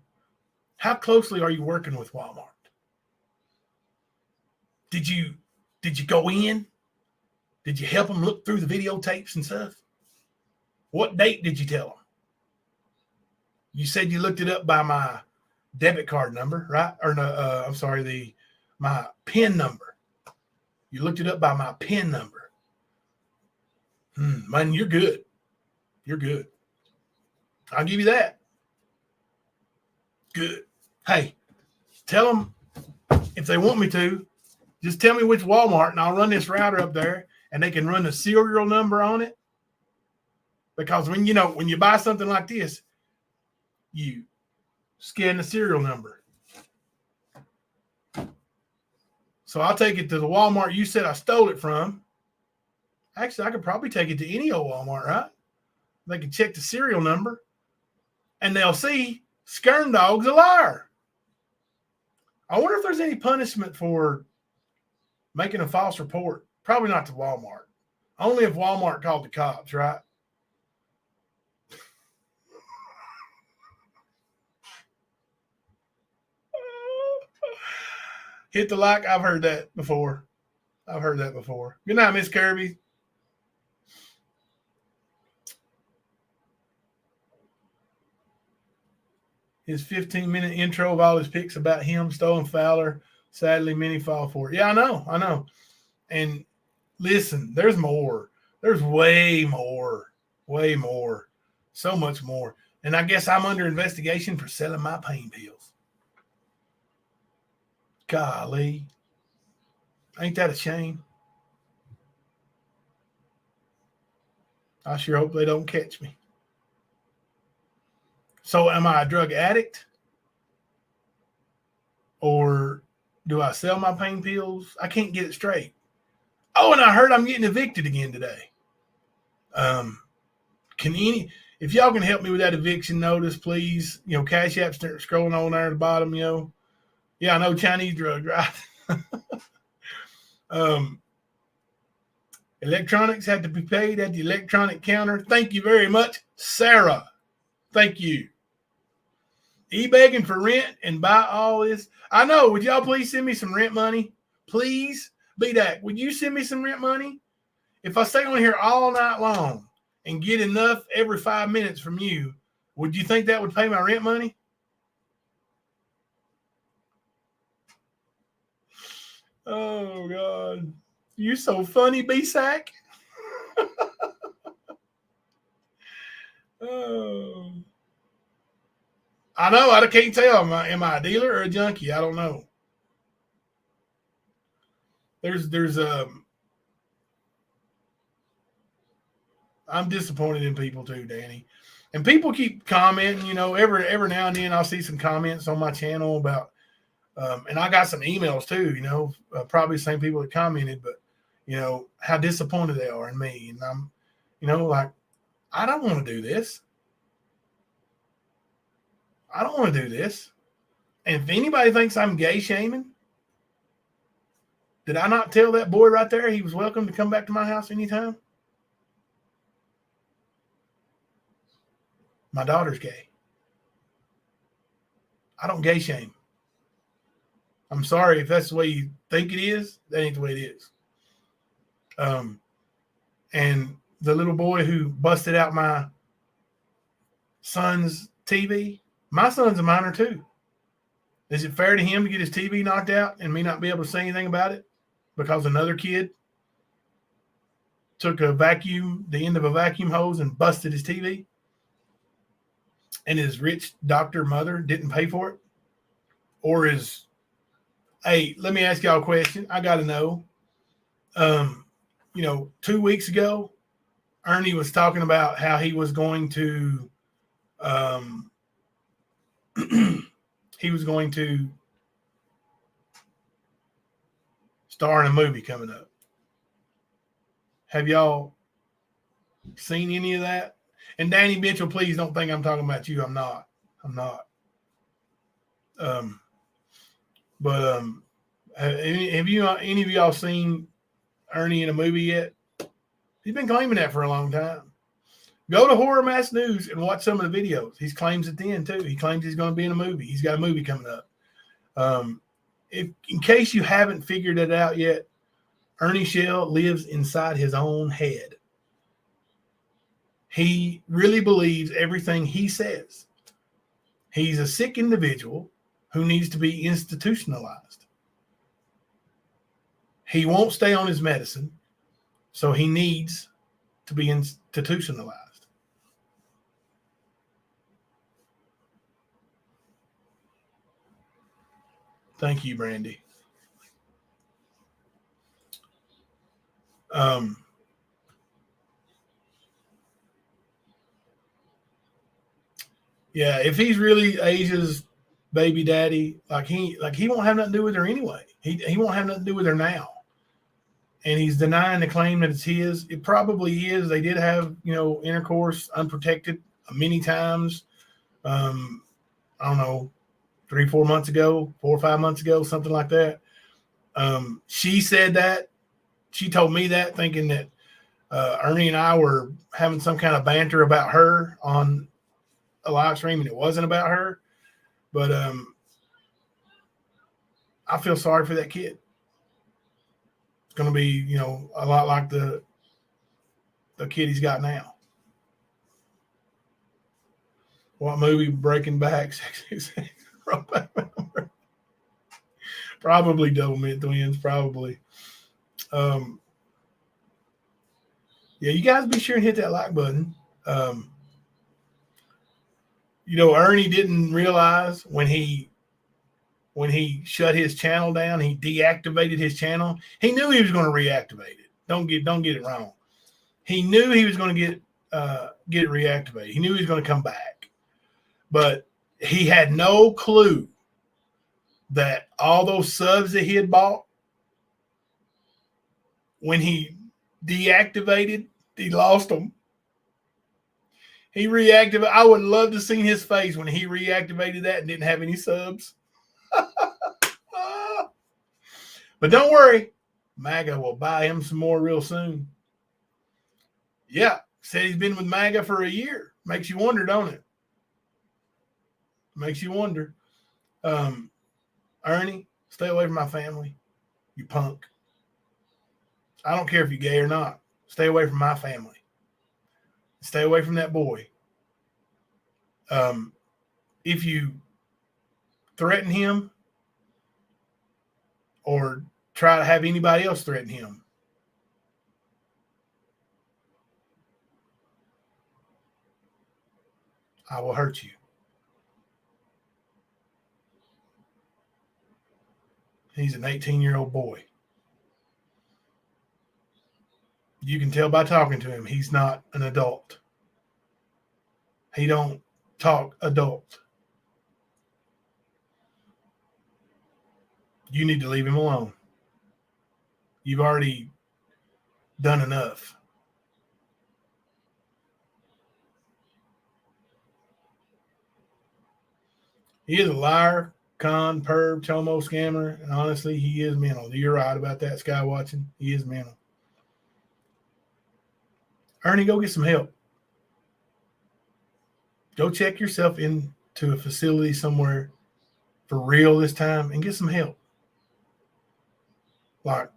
how closely are you working with Walmart? Did you go in? Did you help them look through the videotapes and stuff? What date did you tell them? You said you looked it up by my debit card number, right? Or no, I'm sorry, my PIN number. You looked it up by my PIN number. Man, you're good. You're good. I'll give you that. Good. Hey, tell them if they want me to, just tell me which Walmart and I'll run this router up there and they can run the serial number on it. Because when you buy something like this, you scan the serial number. So I'll take it to the Walmart you said I stole it from. Actually, I could probably take it to any old Walmart, right? They can check the serial number and they'll see Skern Dog's a liar. I wonder if there's any punishment for making a false report. Probably not to Walmart. Only if Walmart called the cops, right? Hit the like. I've heard that before. Good night, Miss Kirby. His 15-minute intro of all his picks about him, stolen Fowler. Sadly, many fall for it. Yeah, I know. And listen, there's more. There's way more. So much more. And I guess I'm under investigation for selling my pain pills. Golly. Ain't that a shame? I sure hope they don't catch me. So am I a drug addict? Or do I sell my pain pills? I can't get it straight. Oh, and I heard I'm getting evicted again today. If y'all can help me with that eviction notice, please. Cash App's scrolling on there at the bottom, Yeah, I know Chinese drug, right? Electronics had to be paid at the electronic counter. Thank you very much, Sarah. Thank you. E-begging for rent and buy all this. I know. Would y'all please send me some rent money? Please? B-Dak, would you send me some rent money? If I stay on here all night long and get enough every 5 minutes from you, would you think that would pay my rent money? Oh, God. You're so funny, B-Sack. Oh. I know. I can't tell. Am I a dealer or a junkie? I don't know. I'm disappointed in people too, Danny. And people keep commenting, every now and then I'll see some comments on my channel about, and I got some emails too, probably the same people that commented, but, how disappointed they are in me. And I'm, like, I don't want to do this. I don't want to do this. And if anybody thinks I'm gay shaming, did I not tell that boy right there he was welcome to come back to my house anytime? My daughter's gay. I don't gay shame. I'm sorry if that's the way you think it is. That ain't the way it is. And the little boy who busted out my son's TV, my son's a minor too. Is it fair to him to get his TV knocked out and me not be able to say anything about it because another kid took the end of a vacuum hose and busted his TV? And his rich doctor mother didn't pay for it? Or hey, let me ask y'all a question. I got to know. 2 weeks ago, Ernie was talking about how he was going to, star in a movie coming up. Have y'all seen any of that? And Danny Mitchell, please don't think I'm talking about you. I'm not. Have any of y'all seen Ernie in a movie yet? He's been claiming that for a long time. Go to Horror Mass News and watch some of the videos. He claims at the end too. He claims he's going to be in a movie. He's got a movie coming up. In case you haven't figured it out yet, Ernie Shell lives inside his own head. He really believes everything he says. He's a sick individual who needs to be institutionalized. He won't stay on his medicine, so he needs to be institutionalized. Thank you, Brandy. Yeah, if he's really Asia's baby daddy, he won't have nothing to do with her anyway. He won't have nothing to do with her now. And he's denying the claim that it's his. It probably is. They did have, intercourse unprotected many times. I don't know, 3 or 4 months ago, 4 or 5 months ago, something like that. She said that. She told me that, thinking that Ernie and I were having some kind of banter about her on a live stream, and it wasn't about her. But I feel sorry for that kid. It's going to be, a lot like the kid he's got now. What movie? Breaking Back. Probably Double Mint Twins. Probably. Yeah, you guys be sure and hit that like button. You know, Ernie didn't realize when he shut his channel down, he deactivated his channel. He knew he was going to reactivate it. Don't get it wrong. He knew he was going to get it reactivated. He knew he was going to come back, but he had no clue that all those subs that he had bought, when he deactivated, he lost them. He reactivated. I would love to see his face when he reactivated that and didn't have any subs. But don't worry, MAGA will buy him some more real soon. Yeah, said he's been with MAGA for a year. Makes you wonder, don't it? Makes you wonder. Ernie, stay away from my family, you punk. I don't care if you're gay or not. Stay away from my family. Stay away from that boy. If you threaten him or try to have anybody else threaten him, I will hurt you. He's an 18-year-old boy. You can tell by talking to him, he's not an adult. He don't talk adult. You need to leave him alone. You've already done enough. He is a liar, con, perv, chomo, scammer, and honestly, he is mental. You're right about that, Sky Watching. He is mental. Ernie, go get some help. Go check yourself into a facility somewhere for real this time and get some help. Like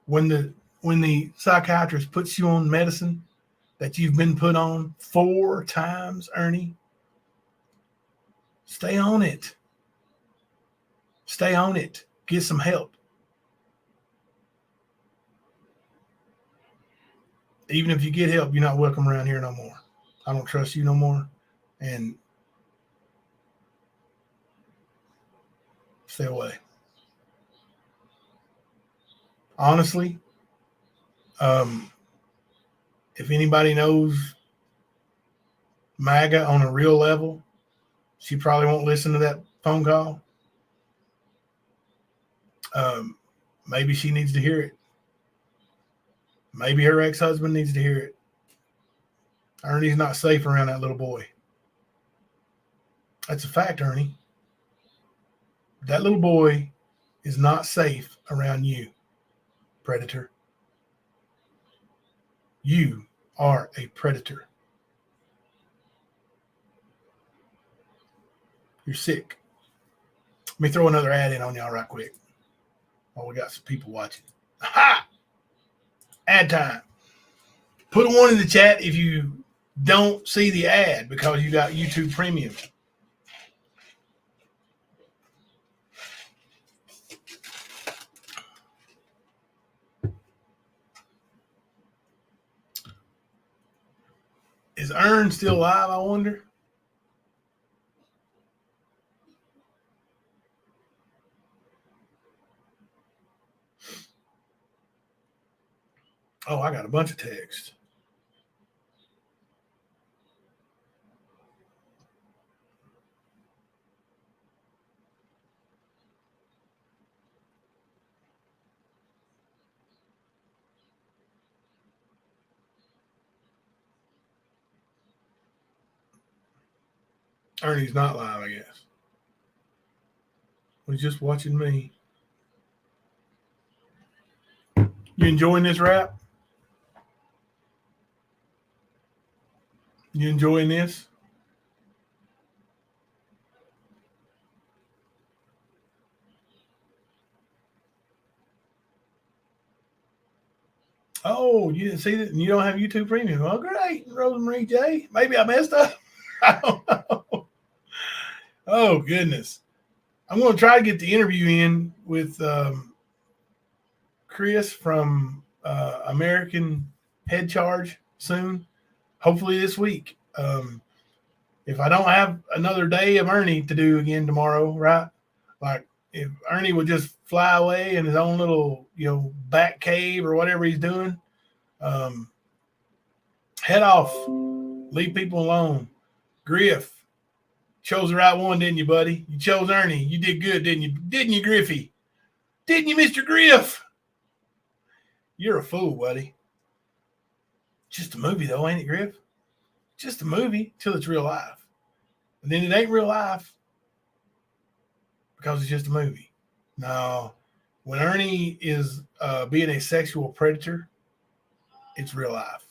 when the psychiatrist puts you on medicine that you've been put on 4 times, Ernie, stay on it. Stay on it. Get some help. Even if you get help, you're not welcome around here no more. I don't trust you no more. And stay away. Honestly, if anybody knows MAGA on a real level, she probably won't listen to that phone call. Maybe she needs to hear it. Maybe her ex-husband needs to hear it. Ernie's not safe around that little boy. That's a fact, Ernie. That little boy is not safe around you, predator. You are a predator. You're sick. Let me throw another ad in on y'all right quick while we got some people watching. Aha! Ad time. Put a 1 in the chat if you don't see the ad because you got YouTube Premium. Is Ern still live, I wonder? Oh, I got a bunch of texts. Ernie's not live, I guess. He's just watching me. You enjoying this rap? You enjoying this? Oh, you didn't see that? And you don't have YouTube Premium. Oh, great, Rosemarie J. Maybe I messed up. I don't know. Oh, goodness. I'm going to try to get the interview in with Chris from American Head Charge soon, hopefully this week. if I don't have another day of Ernie to do again tomorrow, right? Like if Ernie would just fly away in his own little, back cave or whatever he's doing, head off, leave people alone. Griff, chose the right one, didn't you, buddy? You chose Ernie. You did good, didn't you? Didn't you, Griffey? Didn't you, Mr. Griff? You're a fool, buddy. Just a movie, though, ain't it, Griff? Just a movie till it's real life. And then it ain't real life because it's just a movie. No, when Ernie is being a sexual predator, it's real life.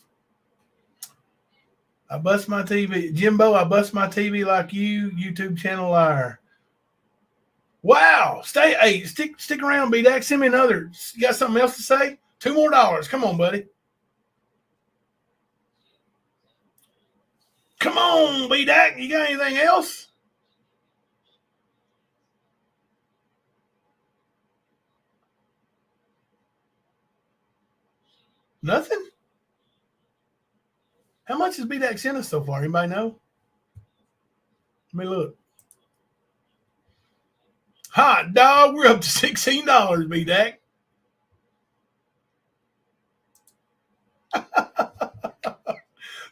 I bust my TV. Jimbo, I bust my TV like you, YouTube channel liar. Wow. Stick around, B-Dax. Send me another. You got something else to say? $2 more. Come on, buddy. Come on, B-Dax. You got anything else? Nothing? How much has B-Dax sent us so far? Anybody know? Let me look. Hot dog, we're up to $16, B-Dax.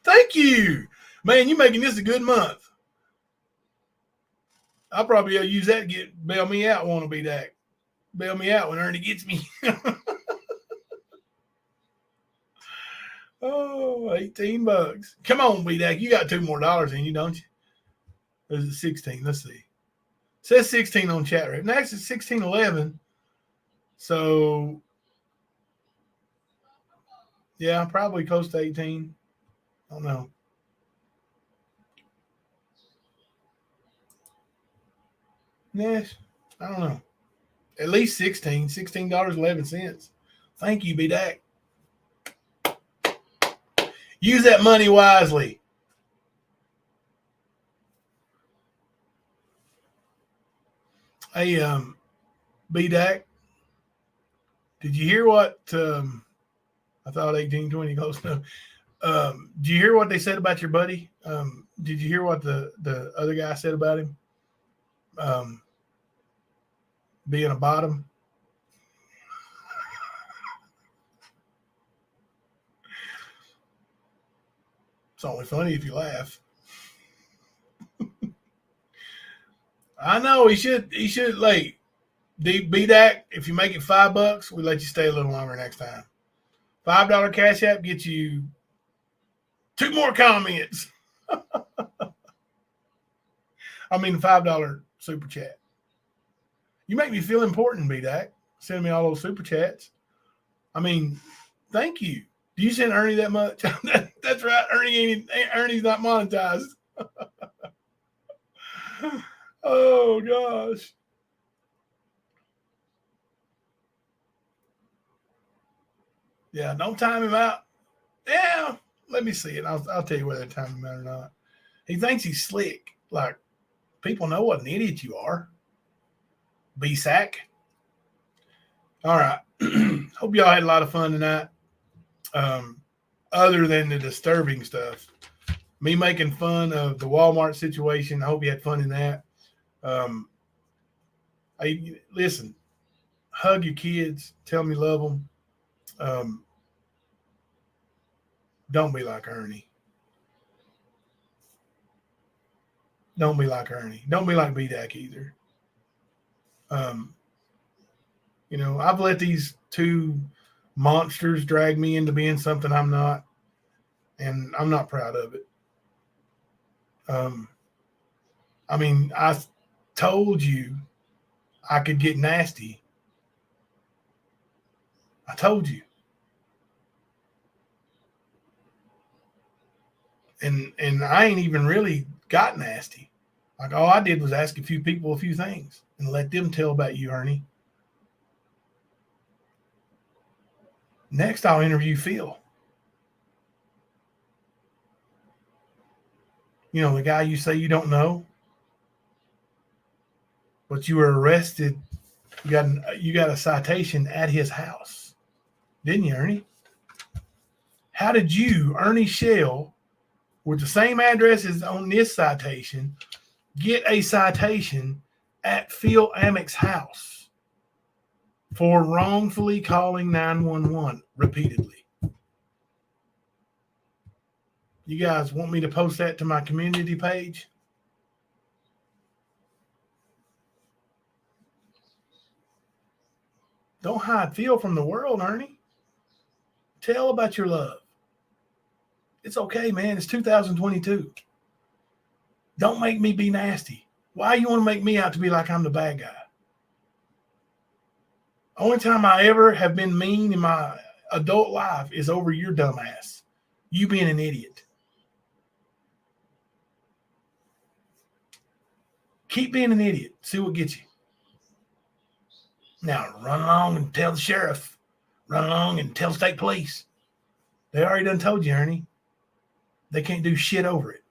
Thank you. Man, you're making this a good month. I'll probably use that to bail me out, want to be that. Bail me out when Ernie gets me. Oh, $18. Come on, B-Dax. You got $2 more in you, don't you? Or is it 16? Let's see. It says 16 on chat right now. Next is 1611. So, yeah, probably close to 18. I don't know. Yes, I don't know. At least $16.11. Thank you, B-Dax. Use that money wisely. Hey, B-Dax, did you hear what I thought 1820 close enough. Did you hear what they said about your buddy? Did you hear what the other guy said about him? Being a bottom. It's only funny if you laugh. I know he should like B-Dax, if you make it $5, we let you stay a little longer next time. $5 Cash App gets you 2 more comments. I mean, $5 super chat. You make me feel important, B-Dax. Send me all those super chats. I mean, thank you. Do you send Ernie that much? That's right. Ernie's not monetized. Oh, gosh. Yeah, don't time him out. Yeah, let me see it. I'll tell you whether to time him out or not. He thinks he's slick. Like, people know what an idiot you are. B-Sack. All right. Hope y'all had a lot of fun tonight. Other than the disturbing stuff. Me making fun of the Walmart situation. I hope you had fun in that. Listen, hug your kids. Tell them you love them. Don't be like Ernie. Don't be like Ernie. Don't be like B-Dax either. I've let these two monsters drag me into being something I'm not, and I'm not proud of it. I told you I could get nasty. I told you. And I ain't even really got nasty. Like, all I did was ask a few people a few things and let them tell about you, Ernie. Next, I'll interview Phil. The guy you say you don't know, but you were arrested. You got a citation at his house, didn't you, Ernie? How did you, Ernie Shell, with the same address as on this citation, get a citation at Phil Amick's house for wrongfully calling 911 repeatedly. You guys want me to post that to my community page? Don't hide Phil from the world, Ernie. Tell about your love. It's okay, man. It's 2022. Don't make me be nasty. Why you want to make me out to be like I'm the bad guy? Only time I ever have been mean in my adult life is over your dumb ass. You being an idiot. Keep being an idiot. See what gets you. Now run along and tell the sheriff. Run along and tell state police. They already done told you, Ernie. They can't do shit over it.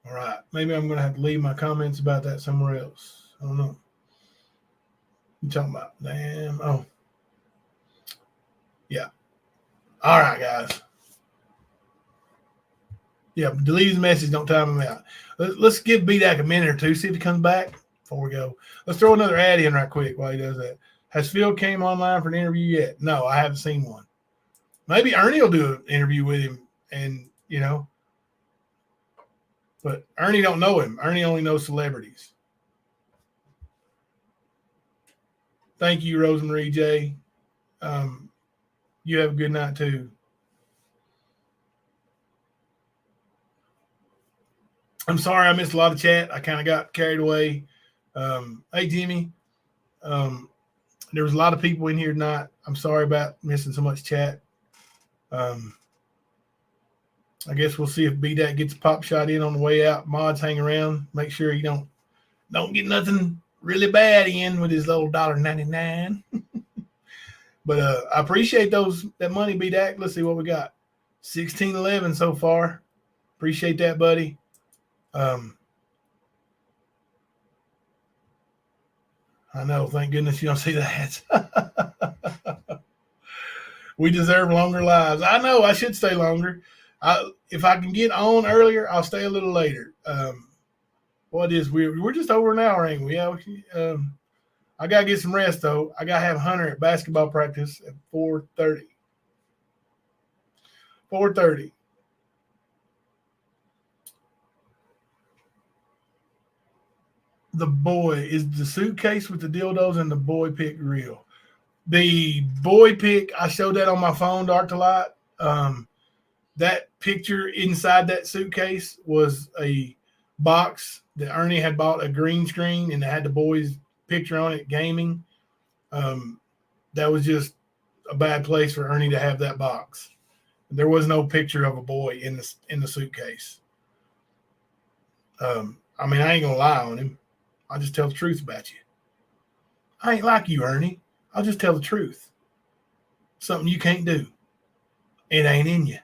All right. Maybe I'm going to have to leave my comments about that somewhere else. I don't know. You talking about? Damn. Oh. Yeah. All right, guys. Yeah, delete his message. Don't time him out. Let's give B-Dak a minute or two, see if he comes back before we go. Let's throw another ad in right quick while he does that. Has Phil came online for an interview yet? No, I haven't seen one. Maybe Ernie will do an interview with him, and but Ernie don't know him. Ernie only knows celebrities. Thank you, Rosemarie J. You have a good night too. I'm sorry I missed a lot of chat. I kind of got carried away. Hey, Jimmy. There was a lot of people in here tonight. I'm sorry about missing so much chat. I guess we'll see if B-Dak gets a pop shot in on the way out. Mods, hang around. Make sure you don't get nothing really bad in with his little $1.99. But I appreciate that money, B-Dak. Let's see what we got. 1611 so far. Appreciate that, buddy. I know. Thank goodness you don't see that. We deserve longer lives. I know. I should stay longer. If I can get on earlier, I'll stay a little later. What is we're just over an hour, ain't we? Yeah. I gotta get some rest though. I gotta have Hunter at basketball practice at 4:30. 4:30. The boy is the suitcase with the dildos and the boy pick real. The boy pick, I showed that on my phone, dark to light. That picture inside that suitcase was a box that Ernie had bought, a green screen, and it had the boy's picture on it, gaming. That was just a bad place for Ernie to have that box. There was no picture of a boy in the suitcase. I mean, I ain't gonna lie on him. I'll just tell the truth about you. I ain't like you, Ernie. I'll just tell the truth. Something you can't do. It ain't in you.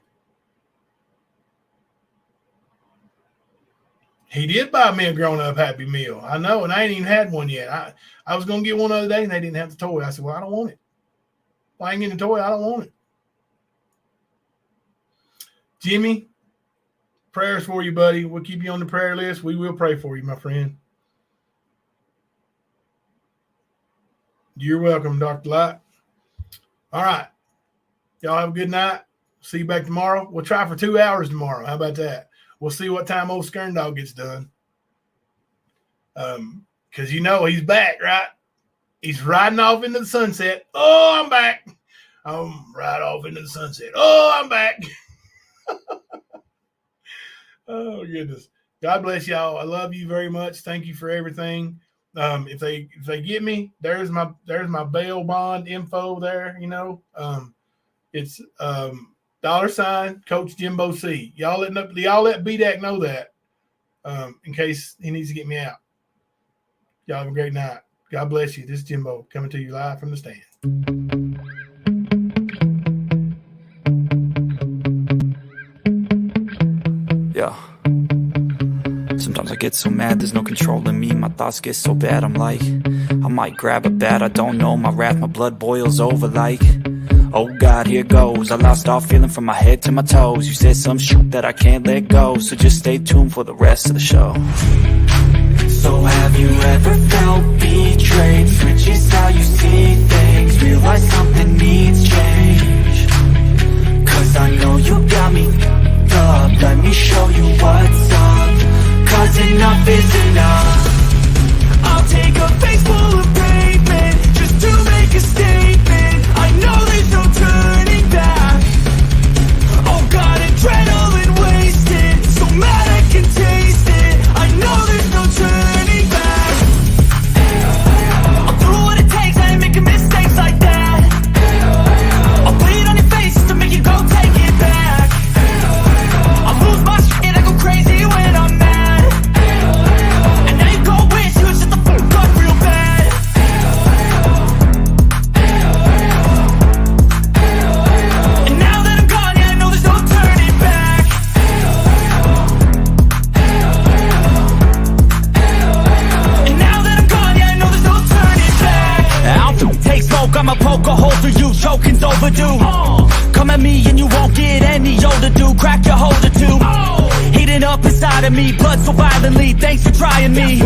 He did buy me a grown-up Happy Meal. I know, and I ain't even had one yet. I was going to get one the other day, and they didn't have the toy. I said, well, I don't want it. Well, I ain't getting the toy. I don't want it. Jimmy, prayers for you, buddy. We'll keep you on the prayer list. We will pray for you, my friend. You're welcome, Dr. Light. All right. Y'all have a good night. See you back tomorrow. We'll try for 2 hours tomorrow. How about that? We'll see what time old Skern Dog gets done. Because he's back, right? He's riding off into the sunset. Oh, I'm back. I'm right off into the sunset. Oh, I'm back. Oh, goodness. God bless y'all. I love you very much. Thank you for everything. If they get me, there's my bail bond info there. It's $ Coach Jimbo C. Y'all let B-Dak know that in case he needs to get me out. Y'all have a great night. God bless you. This is Jimbo coming to you live from the stand.
Yeah. Sometimes I get get so mad, there's no controlling me. My thoughts get so bad, I'm like, I might grab a bat, I don't know. My wrath, my blood boils over like, oh God, here goes. I lost all feeling from my head to my toes. You said some shit that I can't let go, so just stay tuned for the rest of the show. So have you ever felt betrayed? Switches how you see things, realize something needs change. Cause I know you got me up, let me show you what's up. Cause enough is enough. I'll take a face full of pavement just to make a statement. I know there's no turning back. Oh God, adrenaline wasted, so mad I can taste it. I know there's no turning back. I'll do what it takes, I ain't making mistakes like that. I'll bleed on your face to make you go take it back. I lose my shit, I go crazy when I'm mad. And now you go wish you would shut the fuck up real bad. And now that I'm gone, yeah, I know there's no turning back. And now that I'm gone, yeah, I know there's no turning back. I don't take smoke, I'ma poke a hole through you, choking's overdue. Come at me and you won't get any older, dude. Crack your holder too. Heating up inside of me, blood so violently. Thanks for trying me.